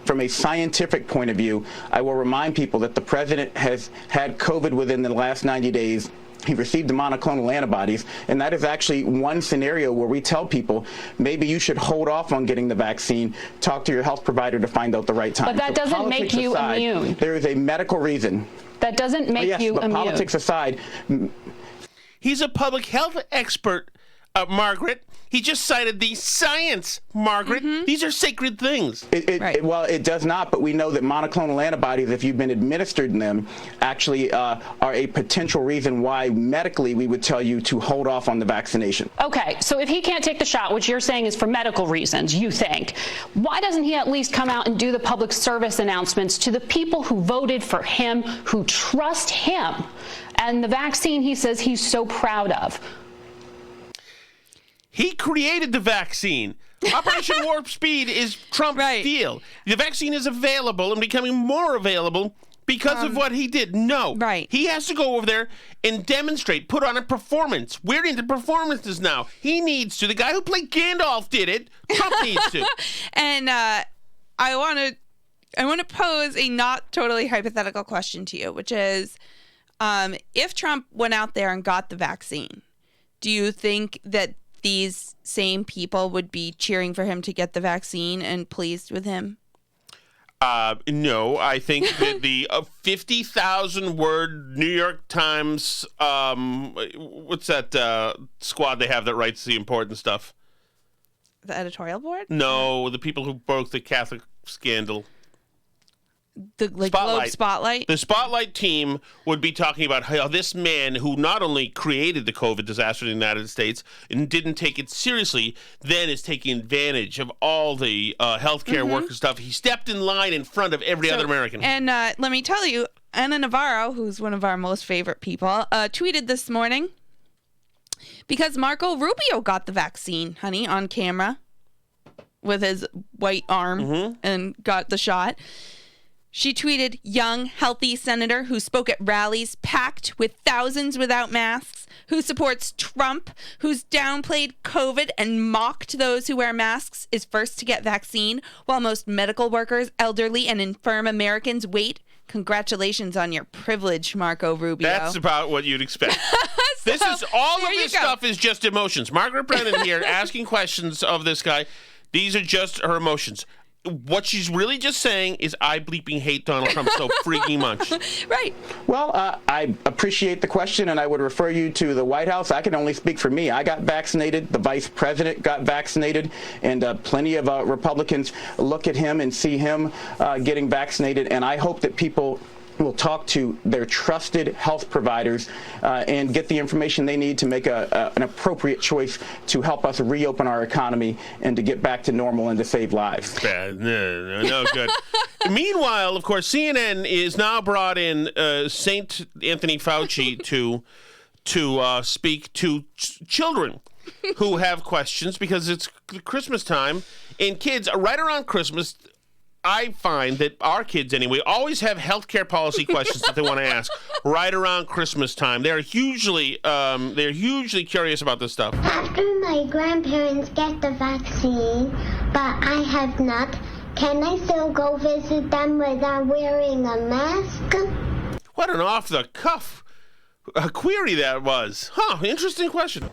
From a scientific point of view, I will remind people that the president has had COVID within the last 90 days. He received the monoclonal antibodies, and that is actually one scenario where we tell people maybe you should hold off on getting the vaccine, talk to your health provider to find out the right time. But that doesn't make you immune. There is a medical reason. That doesn't make you immune. Politics aside. He's a public health expert, Margaret. He just cited the science, Margaret. These are sacred things. Well, it does not, but we know that monoclonal antibodies, if you've been administered them, actually are a potential reason why medically we would tell you to hold off on the vaccination. Okay, so if he can't take the shot, which you're saying is for medical reasons, you think, why doesn't he at least come out and do the public service announcements to the people who voted for him, who trust him, and the vaccine he says he's so proud of? He created the vaccine. Operation Warp Speed is Trump's deal. The vaccine is available and becoming more available because of what he did. No. He has to go over there and demonstrate, put on a performance. We're into performances now. He needs to. The guy who played Gandalf did it. Trump needs to. And I want to pose a not totally hypothetical question to you, which is, if Trump went out there and got the vaccine, do you think that these same people would be cheering for him to get the vaccine and pleased with him? No, I think that the 50,000-word New York Times, what's that squad they have that writes the important stuff? The editorial board? No, the people who broke the Catholic scandal. The Globe Spotlight? The Spotlight team would be talking about how this man who not only created the COVID disaster in the United States and didn't take it seriously, then is taking advantage of all the healthcare worker stuff. He stepped in line in front of every other American. And let me tell you, Ana Navarro, who's one of our most favorite people, tweeted this morning, because Marco Rubio got the vaccine, honey, on camera with his white arm and got the shot. She tweeted, young, healthy senator who spoke at rallies packed with thousands without masks, who supports Trump, who's downplayed COVID and mocked those who wear masks, is first to get vaccine, while most medical workers, elderly, and infirm Americans wait. Congratulations on your privilege, Marco Rubio. That's about what you'd expect. This is all of this stuff is just emotions. Margaret Brennan here asking questions of this guy. These are just her emotions. What she's really just saying is, I bleeping hate Donald Trump so freaking much. Right. Well, I appreciate the question, and I would refer you to the White House. I can only speak for me. I got vaccinated. The vice president got vaccinated, and plenty of Republicans look at him and see him getting vaccinated. And I hope that people will talk to their trusted health providers and get the information they need to make an appropriate choice to help us reopen our economy and to get back to normal and to save lives. No good. Meanwhile, of course, CNN is now brought in St. Anthony Fauci to speak to children who have questions, because it's Christmas time, and kids, right around Christmas, I find that our kids, anyway, always have healthcare policy questions that they want to ask right around Christmas time. They're hugely curious about this stuff. After my grandparents get the vaccine, but I have not, can I still go visit them without wearing a mask? What an off-the-cuff query that was. Interesting question.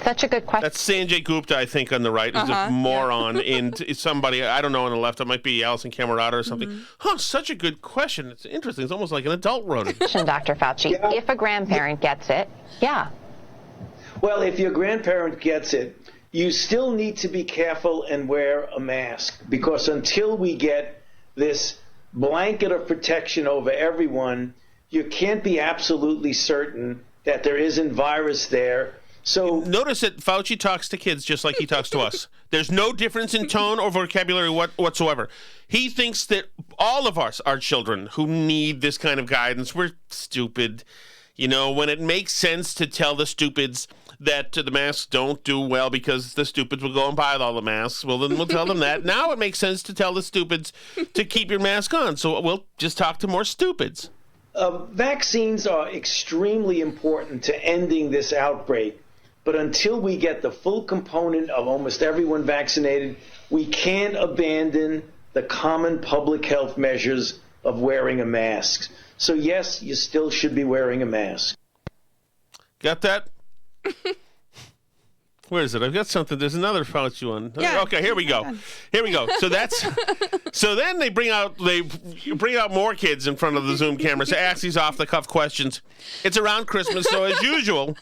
Such a good question. That's Sanjay Gupta, I think, on the right, is a moron, and somebody, I don't know, on the left, it might be Alison Camerata or something. Such a good question. It's interesting. It's almost like an adult wrote it. Dr. Fauci, if a grandparent gets it, Well, if your grandparent gets it, you still need to be careful and wear a mask, because until we get this blanket of protection over everyone, you can't be absolutely certain that there isn't virus there. So notice that Fauci talks to kids just like he talks to us. There's no difference in tone or vocabulary whatsoever. He thinks that all of us are children who need this kind of guidance. We're stupid. You know, when it makes sense to tell the stupids that the masks don't do well because the stupids will go and buy all the masks, well, then we'll tell them that. Now it makes sense to tell the stupids to keep your mask on. So we'll just talk to more stupids. Vaccines are extremely important to ending this outbreak. But until we get the full component of almost everyone vaccinated, we can't abandon the common public health measures of wearing a mask. So, yes, you still should be wearing a mask. Got that? Where is it? I've got something. There's another Fauci one. Yeah. Okay, here we go. So that's so then they bring out more kids in front of the Zoom cameras to ask these off the cuff questions. It's around Christmas, so as usual,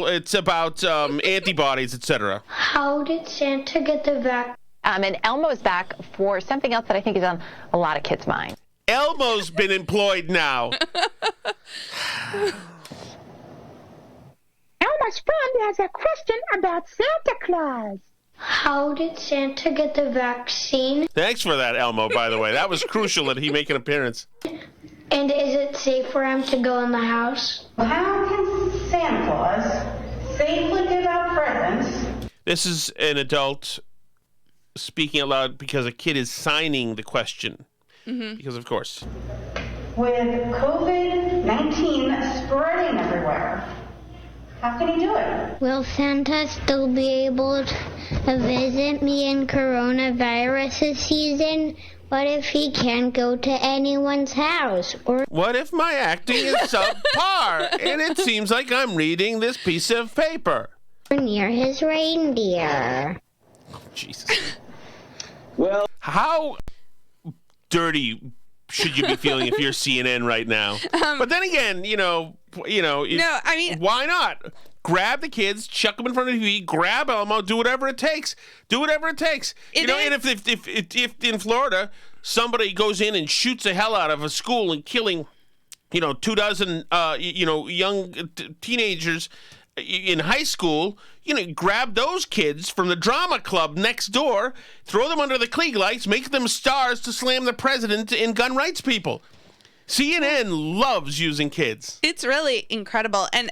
it's about antibodies, etc. How did Santa get the vaccine? And Elmo's back for something else that I think is on a lot of kids' minds. Elmo's been employed now. Elmo's friend has a question about Santa Claus. How did Santa get the vaccine? Thanks for that, Elmo, by the way. That was crucial that he make an appearance. And is it safe for him to go in the house? How can Santa Claus safely give out presents? This is an adult speaking out loud because a kid is signing the question. Because, of course. With COVID-19 spreading everywhere, how can he do it? Will Santa still be able to visit me in coronavirus season? What if he can't go to anyone's house? Or what if my acting is subpar and it seems like I'm reading this piece of paper? Near his reindeer. Oh, Jesus. Well, how dirty should you be feeling if you're CNN right now? But then again, no, I mean, why not? Grab the kids, chuck them in front of the TV, grab Elmo, do whatever it takes. And if in Florida, somebody goes in and shoots the hell out of a school and killing, 24, young teenagers in high school, grab those kids from the drama club next door, throw them under the Klieg lights, make them stars to slam the president and gun rights people. CNN loves using kids. It's really incredible. And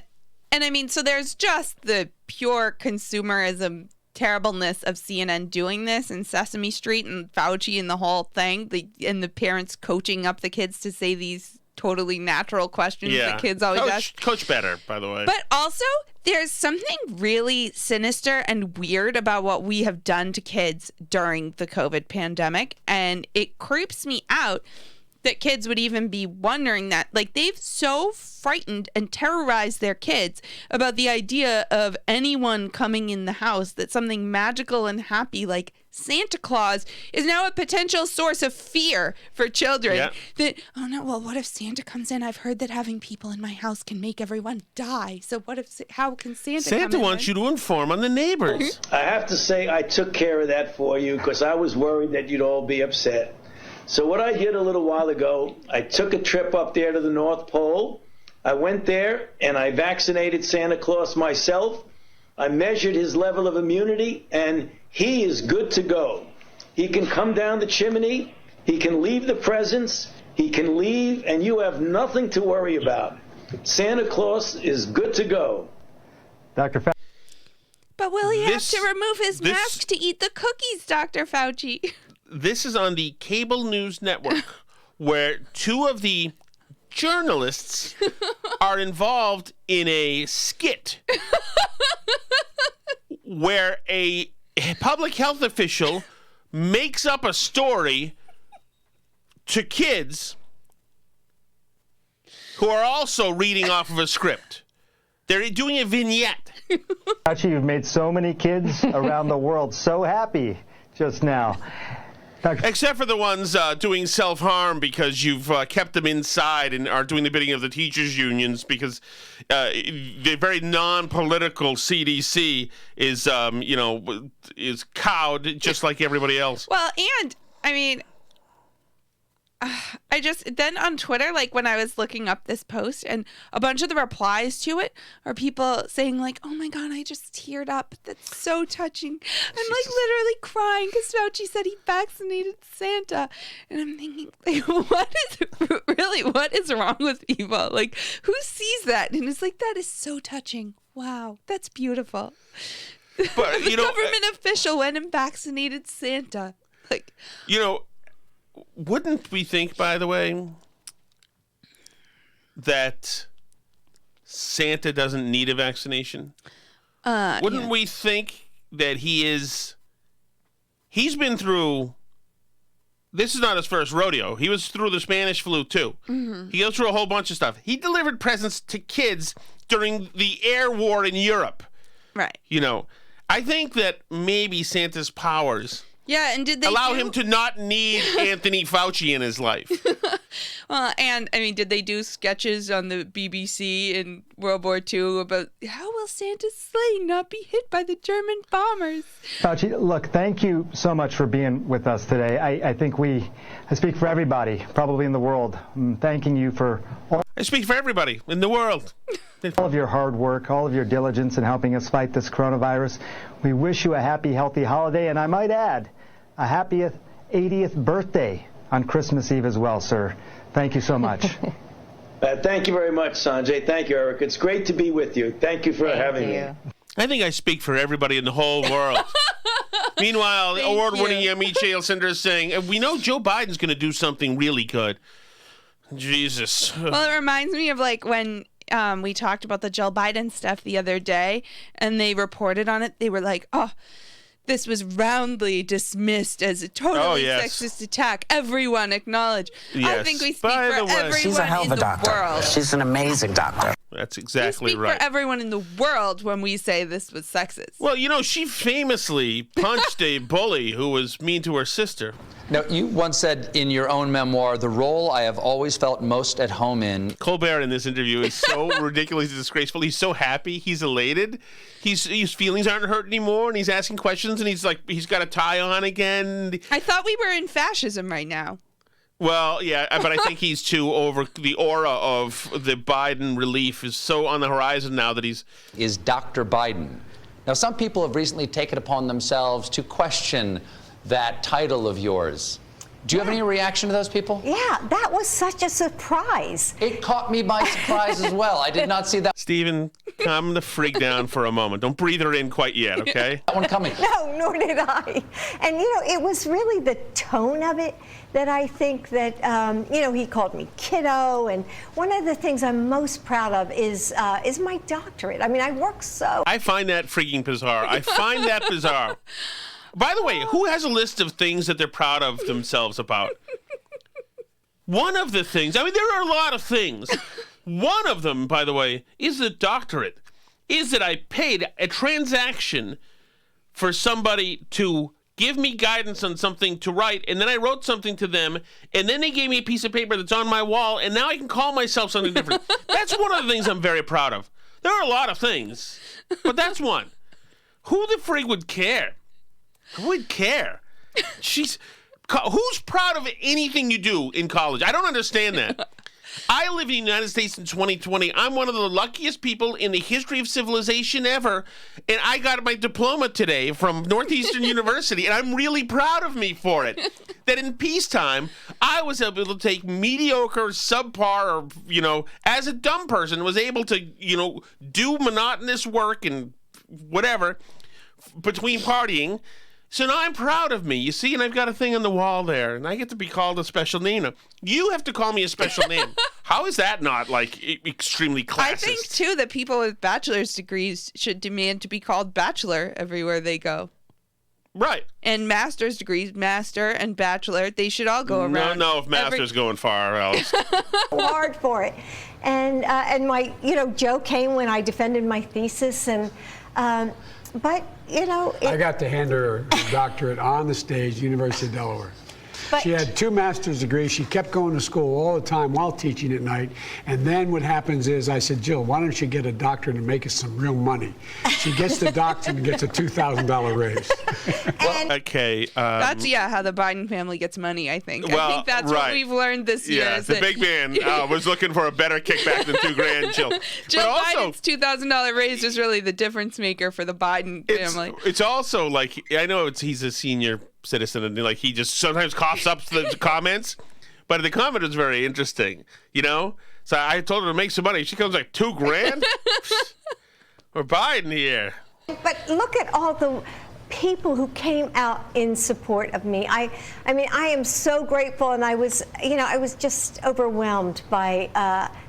I mean, so there's just the pure consumerism terribleness of CNN doing this, and Sesame Street and Fauci and the whole thing, and the parents coaching up the kids to say these totally natural questions that kids always ask. Coach better, by the way. But also, there's something really sinister and weird about what we have done to kids during the COVID pandemic, and it creeps me out that kids would even be wondering that. Like, they've so frightened and terrorized their kids about the idea of anyone coming in the house that something magical and happy like Santa Claus is now a potential source of fear for children. Yeah. That, oh no, well, what if Santa comes in? I've heard that having people in my house can make everyone die. So what if, how can Santa come in? Santa wants you to inform on the neighbors. I have to say I took care of that for you because I was worried that you'd all be upset. So what I did a little while ago, I took a trip up there to the North Pole. I went there and I vaccinated Santa Claus myself. I measured his level of immunity, and he is good to go. He can come down the chimney. He can leave the presents. He can leave, and you have nothing to worry about. Santa Claus is good to go. Dr. Fauci. But will he have to remove his mask to eat the cookies, Dr. Fauci? This is on the cable news network where two of the journalists are involved in a skit where a public health official makes up a story to kids who are also reading off of a script. They're doing a vignette. Fauci, you've made so many kids around the world so happy just now. Except for the ones doing self-harm because you've kept them inside and are doing the bidding of the teachers' unions because the very non-political CDC is, is cowed just like everybody else. Well, and, I mean, then on Twitter, like when I was looking up this post, and a bunch of the replies to it are people saying like, oh my God, I just teared up. That's so touching. I'm like literally crying because Fauci said he vaccinated Santa. And I'm thinking, like, what is wrong with people? Like, who sees that? And it's like, that is so touching. Wow, that's beautiful. But, the government official went and vaccinated Santa. Like, wouldn't we think, by the way, that Santa doesn't need a vaccination? Wouldn't we think that he's been through, this is not his first rodeo. He was through the Spanish flu, too. Mm-hmm. He goes through a whole bunch of stuff. He delivered presents to kids during the air war in Europe. Right. I think that maybe Santa's powers... Yeah, and did they allow him to not need Anthony Fauci in his life? Well, and I mean, did they do sketches on the BBC in World War II about how will Santa's sleigh not be hit by the German bombers? Fauci, look, thank you so much for being with us today. I think I speak for everybody, probably in the world. I'm thanking you for all. I speak for everybody in the world. All of your hard work, all of your diligence in helping us fight this coronavirus. We wish you a happy, healthy holiday, and I might add, a happy 80th birthday on Christmas Eve as well, sir. Thank you so much. Thank you very much, Sanjay. Thank you, Eric. It's great to be with you. Thank you for having me. I think I speak for everybody in the whole world. Meanwhile, award-winning Michelle Cinder is saying, we know Joe Biden's going to do something really good. Jesus. Well, it reminds me of like when we talked about the Jill Biden stuff the other day, and they reported on it. They were like, this was roundly dismissed as a totally sexist attack. Everyone acknowledge. Yes. I think we speak for everyone She's a hell of a doctor. World. She's an amazing doctor. That's exactly we speak right. for everyone in the world when we say this was sexist. Well, you know, she famously punched a bully who was mean to her sister. Now, you once said in your own memoir, the role I have always felt most at home in. Colbert in this interview is so ridiculously disgraceful. He's so happy. He's elated. His feelings aren't hurt anymore, and he's asking questions, and he's got a tie on again. I thought we were in fascism right now. Well, yeah, but I think he's too over. The aura of the Biden relief is so on the horizon now that he's... Is Dr. Biden. Now, some people have recently taken upon themselves to question that title of yours. Do you have any reaction to those people? Yeah, that was such a surprise. It caught me by surprise as well. I did not see that. Stephen, calm the frig down for a moment. Don't breathe her in quite yet, okay? That one coming. No, nor did I. And, it was really the tone of it that I think that, he called me kiddo. And one of the things I'm most proud of is my doctorate. I mean, I work so. I find that freaking bizarre. I find that bizarre. By the way, who has a list of things that they're proud of themselves about? One of the things, I mean, there are a lot of things. One of them, by the way, is the doctorate. Is that I paid a transaction for somebody to give me guidance on something to write, and then I wrote something to them, and then they gave me a piece of paper that's on my wall, and now I can call myself something different. That's one of the things I'm very proud of. There are a lot of things, but that's one. Who the frig would care? Who would care? Who's proud of anything you do in college? I don't understand that. I live in the United States in 2020. I'm one of the luckiest people in the history of civilization ever, and I got my diploma today from Northeastern University, and I'm really proud of me for it. That in peacetime, I was able to take mediocre, subpar, or, as a dumb person, was able to, do monotonous work and whatever between partying. So now I'm proud of me, you see, and I've got a thing on the wall there, and I get to be called a special name. Now, you have to call me a special name. How is that not, extremely classist? I think, too, that people with bachelor's degrees should demand to be called bachelor everywhere they go. Right. And master's degrees, master and bachelor, they should all go around. No, if master's going far else. Hard for it. And my, Joe came when I defended my thesis, and... But, I got to hand her a doctorate on the stage, University of Delaware. She had 2 master's degrees. She kept going to school all the time while teaching at night. And then what happens is I said, Jill, why don't you get a doctorate and make us some real money? She gets the doctorate and gets a $2,000 raise. Well, okay. That's, how the Biden family gets money, I think. Well, I think that's what we've learned this year. Yeah, the big man was looking for a better kickback than $2,000, Jill. Jill Biden's $2,000 raise is really the difference maker for the Biden family. It's also I know he's a senior citizen, and he just sometimes coughs up the comments, but the comment is very interesting, So I told her to make some money. She comes like $2,000. We're Biden here. But look at all the people who came out in support of me. I mean, I am so grateful, and I was just overwhelmed by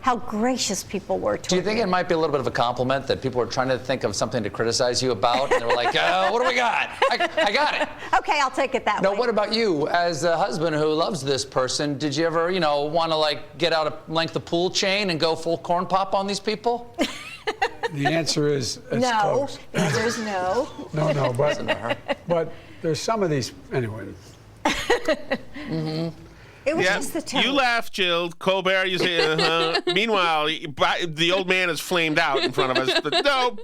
how gracious people were toward me. Do you think it might be a little bit of a compliment that people were trying to think of something to criticize you about, and they were like, what do we got? I got it. Okay, I'll take it that way. Now, what about you, as a husband who loves this person? Did you ever, want to, get out a length of pool chain and go full corn pop on these people? The answer is no. Close. The answer is no. No, but there's some of these anyway. Mm-hmm. It was just the tone. You laugh, Jill. Colbert, you say, Meanwhile, the old man is flamed out in front of us. But no.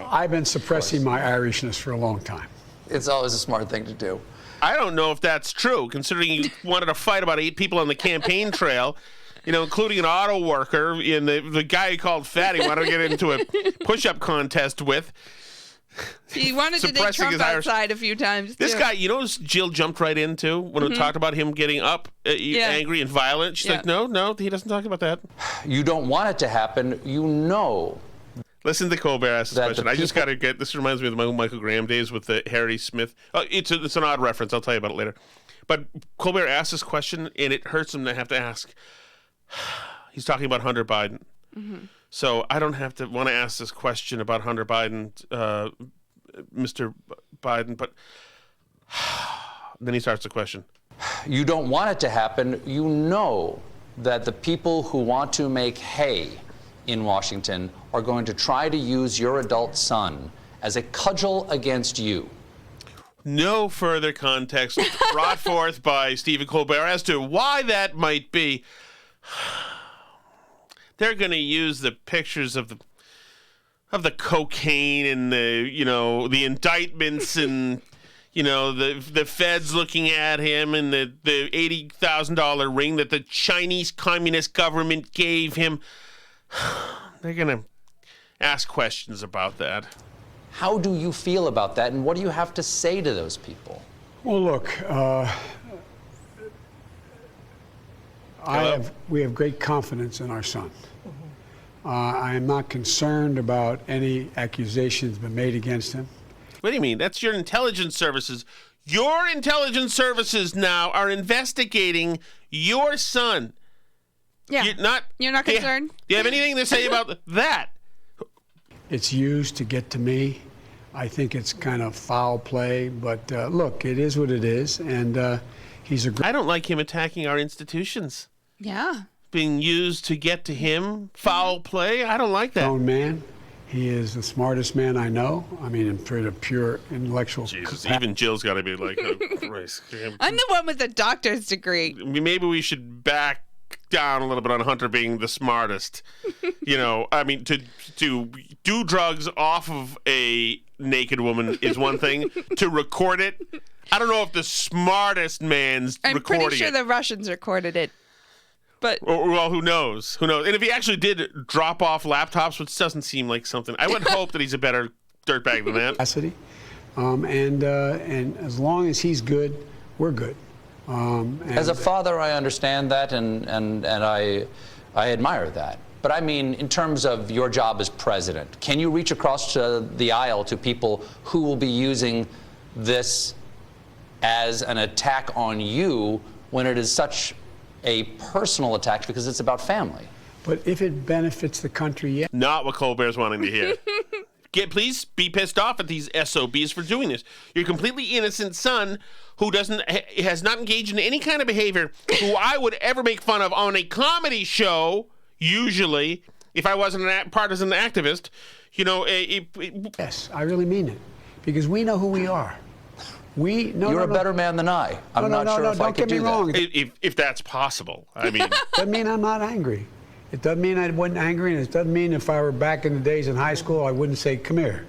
I've been suppressing my Irishness for a long time. It's always a smart thing to do. I don't know if that's true, considering you wanted to fight about 8 people on the campaign trail. Including an auto worker and the guy he called fat he wanted to get into a push-up contest with. He wanted to take Trump outside a few times, This too. guy, Jill jumped right into when we talked about him getting up, angry and violent. She's like, no, he doesn't talk about that. You don't want it to happen. Listen to Colbert ask this question. I just got to get, this reminds me of the Michael Graham days with the Harry Smith. It's an odd reference. I'll tell you about it later. But Colbert asked this question, and it hurts him to have to ask. He's talking about Hunter Biden. Mm-hmm. So I don't have to want to ask this question about Hunter Biden, Mr. Biden, but then he starts the question. You don't want it to happen. You know that the people who want to make hay in Washington are going to try to use your adult son as a cudgel against you. No further context brought forth by Stephen Colbert as to why that might be. They're going to use the pictures of the cocaine and the indictments and the feds looking at him and the $80,000 ring that the Chinese Communist government gave him. They're going to ask questions about that. How do you feel about that, and what do you have to say to those people? Well, look, we have great confidence in our son. I am not concerned about any accusations been made against him. What do you mean? That's your intelligence services. Your intelligence services now are investigating your son. Yeah. You're not concerned? Do you have anything to say about that? It's used to get to me. I think it's kind of foul play, but look, it is what it is, and he's a great... I don't like him attacking our institutions. Yeah. Being used to get to him, foul play. I don't like that. Grown man. He is the smartest man I know. I mean, in pure intellectual... Jesus, even Jill's got to be like, oh, Christ. I'm the one with the doctor's degree. Maybe we should back down a little bit on Hunter being the smartest. I mean, to do drugs off of a naked woman is one thing. To record it, I don't know if the smartest man's recording it. I'm pretty sure the Russians recorded it. But well, who knows? Who knows? And if he actually did drop off laptops, which doesn't seem like something, I would hope that he's a better dirtbag than that. Capacity, and as long as he's good, we're good. As a father, I understand that, and I admire that. But I mean, in terms of your job as president, can you reach across the aisle to people who will be using this as an attack on you when it is such a personal attack because it's about family? But if it benefits the country, yeah. Not what Colbert's wanting to hear. Please be pissed off at these SOBs for doing this. Your completely innocent son who has not engaged in any kind of behavior, who I would ever make fun of on a comedy show, usually, if I wasn't a partisan activist, Yes, I really mean it. Because we know who we are. You're a better man than I. I'm not sure if I could do that. If that's possible. I mean, doesn't mean I'm not angry. It doesn't mean I wasn't angry, and it doesn't mean if I were back in the days in high school, I wouldn't say, "Come here,"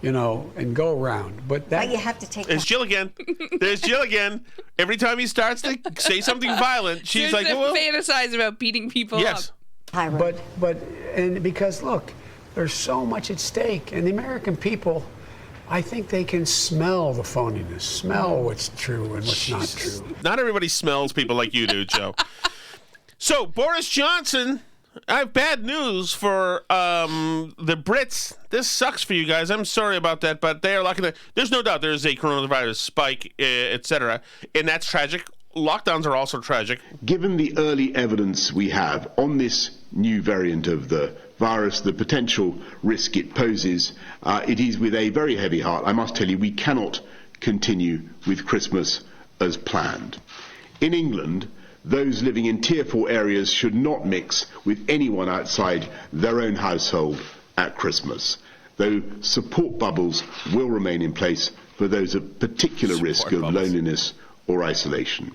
and go around. But you have to take. There's Jill again. There's Jill again. Every time he starts to say something violent, she's like, "Well, fantasize about beating people up." Yes. But because look, there's so much at stake, and the American people, I think they can smell the phoniness, smell what's true and what's not true. Not everybody smells people like you do, Joe. So, Boris Johnson, I have bad news for the Brits. This sucks for you guys. I'm sorry about that, but they are lucky. There's no doubt there is a coronavirus spike, etc., and that's tragic. Lockdowns are also tragic. Given the early evidence we have on this new variant of the virus, the potential risk it poses, it is with a very heavy heart, I must tell you, we cannot continue with Christmas as planned. In England, those living in Tier 4 areas should not mix with anyone outside their own household at Christmas, though support bubbles will remain in place for those at particular risk of loneliness or isolation.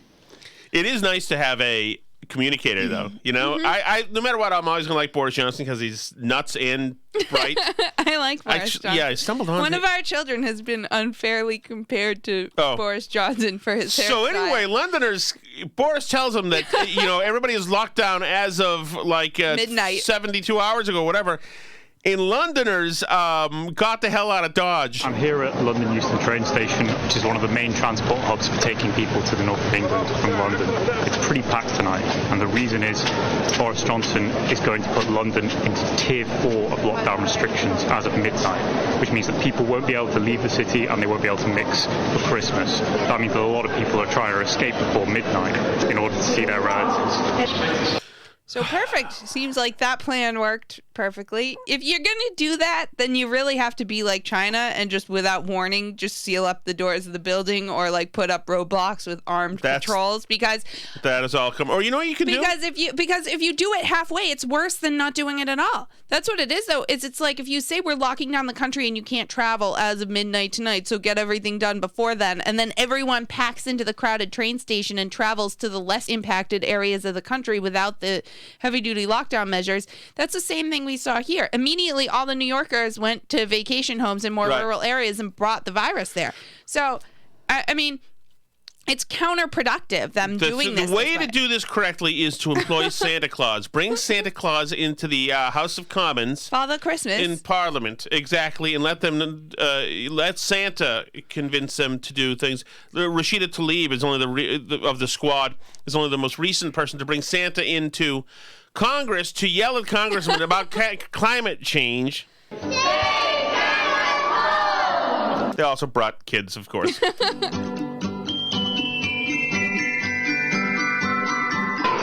It is nice to have a communicator, though. I no matter what, I'm always going to like Boris Johnson because he's nuts and bright. I like Boris Johnson. Yeah, I stumbled on one of our children has been unfairly compared to Boris Johnson for his hairstyle. So anyway, Londoners, Boris tells them that everybody is locked down as of like midnight, 72 hours ago, whatever. And Londoners got the hell out of Dodge. I'm here at London Euston train station, which is one of the main transport hubs for taking people to the north of England from London. It's pretty packed tonight, and the reason is Boris Johnson is going to put London into Tier 4 of lockdown restrictions as of midnight, which means that people won't be able to leave the city and they won't be able to mix for Christmas. That means that a lot of people are trying to escape before midnight in order to see their relatives. So perfect. Seems like that plan worked perfectly. If you're going to do that, then you really have to be like China and just without warning, just seal up the doors of the building or like put up roadblocks with armed patrols because that is all come. Or you know what you can do? Because if you do it halfway, it's worse than not doing it at all. That's what it is, though. It's like if you say we're locking down the country and you can't travel as of midnight tonight, so get everything done before then, and then everyone packs into the crowded train station and travels to the less impacted areas of the country without the heavy-duty lockdown measures. That's the same thing we saw here. Immediately, all the New Yorkers went to vacation homes in more rural areas and brought the virus there. So, I mean, it's counterproductive, them doing this. The way to do this correctly is to employ Santa Claus. Bring Santa Claus into the House of Commons. Father Christmas. In Parliament, exactly, and let Santa convince them to do things. Rashida Tlaib is only of the squad, is only the most recent person to bring Santa into Congress to yell at congressmen about climate change. They also brought kids, of course.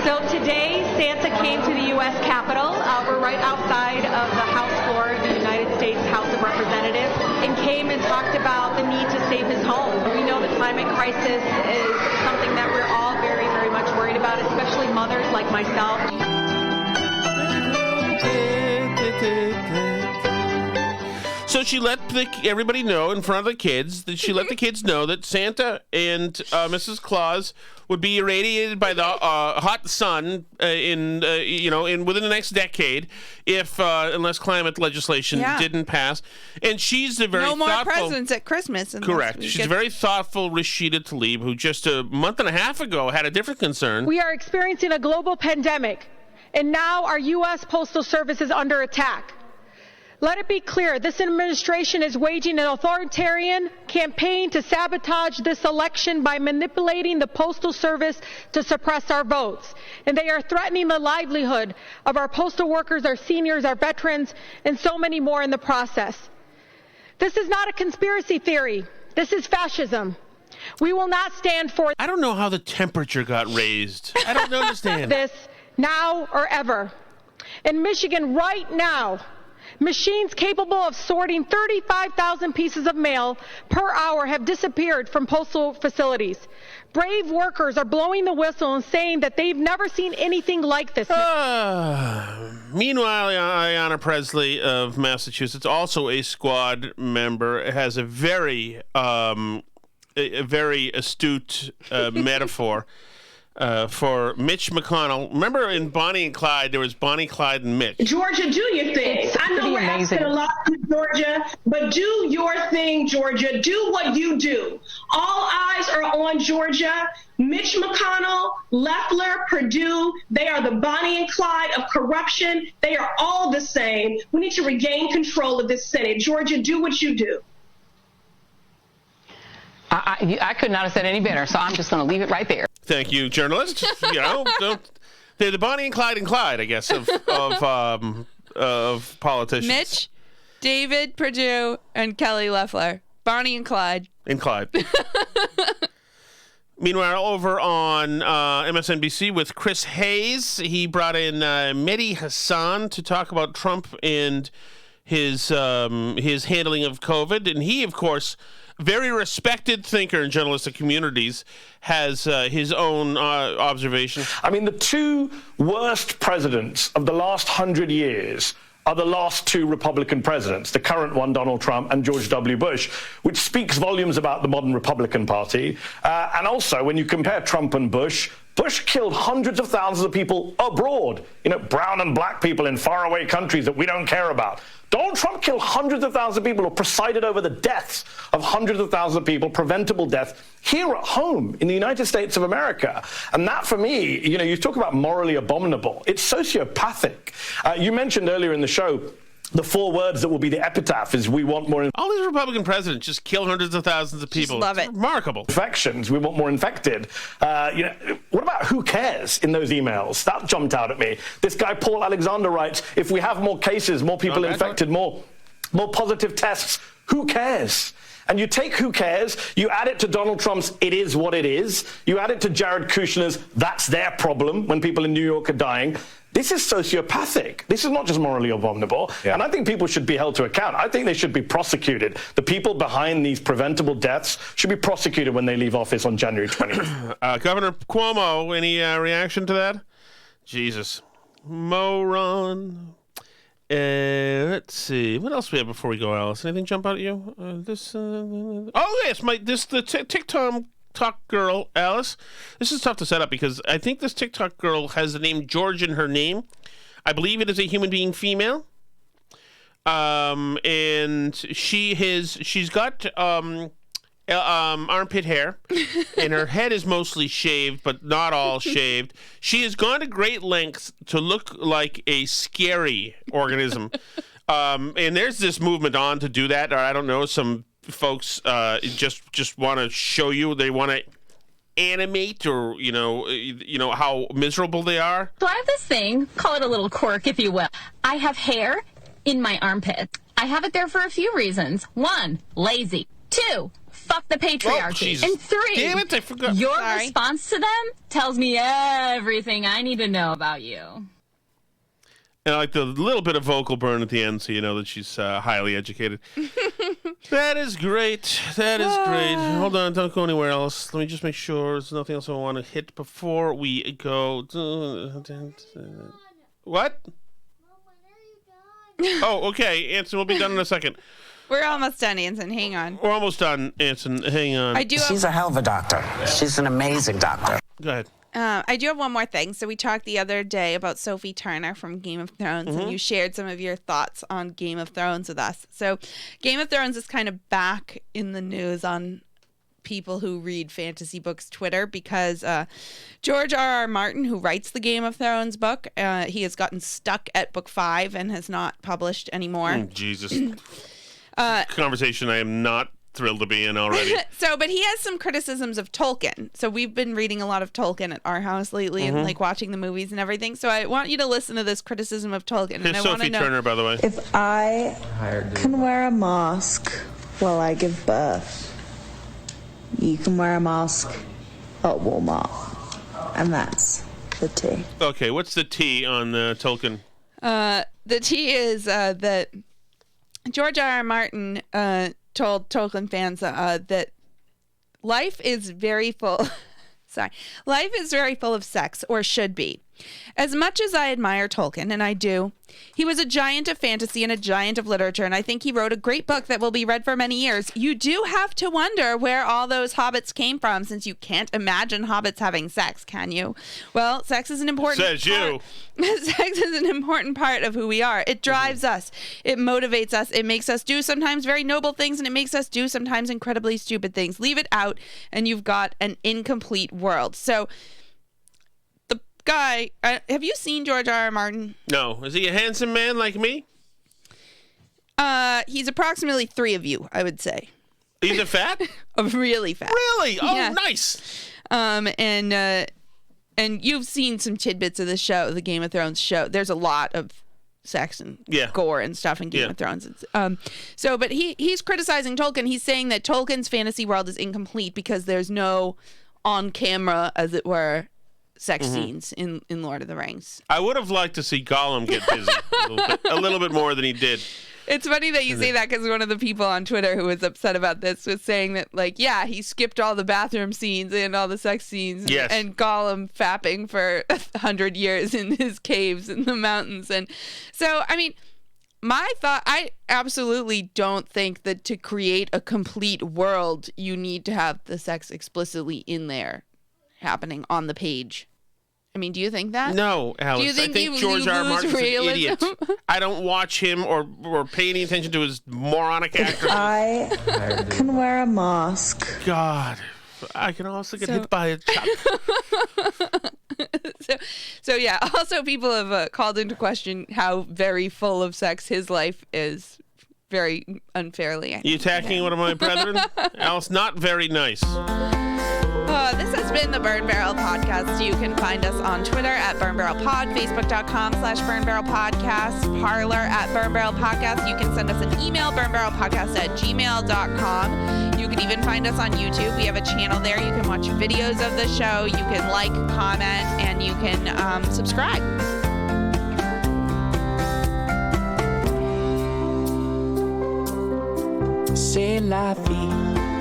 So today, Santa came to the U.S. Capitol. We're right outside of the House floor, the United States House of Representatives, and came and talked about the need to save his home. We know the climate crisis is something that we're all very, very much worried about, especially mothers like myself. So she let everybody know in front of the kids that she let the kids know that Santa and Mrs. Claus would be irradiated by the hot sun within the next decade if unless climate legislation didn't pass. And she's a very thoughtful. No more presents at Christmas. Correct. She's a very thoughtful Rashida Tlaib, who just a month and a half ago had a different concern. We are experiencing a global pandemic, and now our U.S. Postal Service is under attack. Let it be clear, this administration is waging an authoritarian campaign to sabotage this election by manipulating the Postal Service to suppress our votes. And they are threatening the livelihood of our postal workers, our seniors, our veterans, and so many more in the process. This is not a conspiracy theory. This is fascism. We will not stand for I don't know how the temperature got raised. I don't understand. This now or ever. In Michigan right now, machines capable of sorting 35,000 pieces of mail per hour have disappeared from postal facilities. Brave workers are blowing the whistle and saying that they've never seen anything like this. Meanwhile, Ayanna Pressley of Massachusetts, also a squad member, has a very astute metaphor for Mitch McConnell. Remember in Bonnie and Clyde, there was Bonnie, Clyde, and Mitch. Georgia, do your thing. I know we're asking a lot to Georgia, but do your thing, Georgia. Do what you do. All eyes are on Georgia. Mitch McConnell, Loeffler, Perdue, they are the Bonnie and Clyde of corruption. They are all the same. We need to regain control of this Senate. Georgia, do what you do. I could not have said any better, so I'm just going to leave it right there. Thank you, journalist. They're the Bonnie and Clyde, I guess, of politicians. Mitch, David Perdue, and Kelly Loeffler. Bonnie and Clyde. And Clyde. Meanwhile, over on MSNBC with Chris Hayes, he brought in Mehdi Hassan to talk about Trump and his handling of COVID. And he, of course, very respected thinker in journalistic communities, has his own observation. I mean, the two worst presidents of the last 100 years are the last two Republican presidents, the current one, Donald Trump, and George W. Bush, which speaks volumes about the modern Republican Party. And also, when you compare Trump and Bush, Bush killed hundreds of thousands of people abroad, brown and black people in faraway countries that we don't care about. Donald Trump killed hundreds of thousands of people, or presided over the deaths of hundreds of thousands of people, preventable deaths, here at home in the United States of America. And that, for me, you talk about morally abominable. It's sociopathic. You mentioned earlier in the show, the four words that will be the epitaph is we want more. All these Republican presidents just kill hundreds of thousands of people. Just love it. It's remarkable. Infections. We want more infected. What about who cares in those emails? That jumped out at me. This guy, Paul Alexander, writes, if we have more cases, more people infected, more positive tests, who cares? And you take who cares, you add it to Donald Trump's it is what it is, you add it to Jared Kushner's that's their problem when people in New York are dying. This is sociopathic. This is not just morally abominable. And I think people should be held to account. I think they should be prosecuted. The people behind these preventable deaths should be prosecuted when they leave office on January 20th. Governor Cuomo, any reaction to that? Jesus. Moron. Let's see. What else we have before we go, Alice? Anything jump out at you? Oh, yes. The TikTok girl, Alice. This is tough to set up because I think this TikTok girl has the name George in her name. I believe it is a human being female. And she's got armpit hair, and her head is mostly shaved, but not all shaved. She has gone to great lengths to look like a scary organism. And there's this movement on to do that, or I don't know, some folks just want to show you, they want to animate or you know how miserable they are. So I have this thing, call it a little quirk if you will. I have hair in my armpit. I have it there for a few reasons. 1, lazy. 2, fuck the patriarchy. And 3, damn it, I forgot. Your response to them tells me everything I need to know about you. And I like the little bit of vocal burn at the end, so you know that she's highly educated. That is great. That is great. Hold on, don't go anywhere else. Let me just make sure there's nothing else I want to hit before we go. What? Oh, okay, Anson, we'll be done in a second. We're almost done, Anson. Hang on. We're almost done, Anson. Hang on. She's a hell of a doctor. She's an amazing doctor. Go ahead. I do have one more thing. So we talked the other day about Sophie Turner from Game of Thrones, and you shared some of your thoughts on Game of Thrones with us. So Game of Thrones is kind of back in the news on people who read fantasy books Twitter because George R.R. Martin, who writes the Game of Thrones book, he has gotten stuck at book 5 and has not published anymore. Jesus. Conversation I am not thrilled to be in already. But he has some criticisms of Tolkien. So we've been reading a lot of Tolkien at our house lately and like watching the movies and everything. So I want you to listen to this criticism of Tolkien. Here's Sophie Turner, by the way. If I can wear a mask while I give birth, you can wear a mask at Walmart. And that's the T. Okay, what's the T on Tolkien? The T is that George R.R. Martin told Tolkien fans that life is very full. Life is very full of sex, or should be. As much as I admire Tolkien, and I do, he was a giant of fantasy and a giant of literature, and I think he wrote a great book that will be read for many years. You do have to wonder where all those hobbits came from, since you can't imagine hobbits having sex, can you? Well, sex is an important Says you. Sex is an important part of who we are. It drives us. It motivates us. It makes us do sometimes very noble things, and it makes us do sometimes incredibly stupid things. Leave it out, and you've got an incomplete world. So the guy, have you seen George R.R. Martin? No. Is he a handsome man like me? He's approximately 3 of you, I would say. He's a fat? Really fat. Really? Oh, yeah. Nice. And you've seen some tidbits of the show, the Game of Thrones show. There's a lot of sex and gore and stuff in Game of Thrones. But he's criticizing Tolkien. He's saying that Tolkien's fantasy world is incomplete because there's no on camera, as it were, sex scenes in Lord of the Rings. I would have liked to see Gollum get busy a little bit more than he did. It's funny that you say that because one of the people on Twitter who was upset about this was saying that, like, yeah, he skipped all the bathroom scenes and all the sex scenes and Gollum fapping for 100 years in his caves in the mountains. And so, I mean, I absolutely don't think that to create a complete world, you need to have the sex explicitly in there happening on the page. I mean, do you think that? No, Alice. Do you think I think George R. R. Martin's an idiot. I don't watch him or pay any attention to his moronic acting. I can wear a mask. God, I can also get hit by a truck. So yeah. Also, people have called into question how very full of sex his life is. Very unfairly. You attacking one of my brethren? Alice, not very nice. This has been the Burn Barrel Podcast. You can find us on Twitter at Burn Barrel Pod, Facebook.com/Burn Barrel Podcast, Parler at Burn Barrel Podcast. You can send us an email, burnbarrelpodcast@gmail.com. You can even find us on YouTube. We have a channel there. You can watch videos of the show. You can like, comment, and you can subscribe. C'est la vie.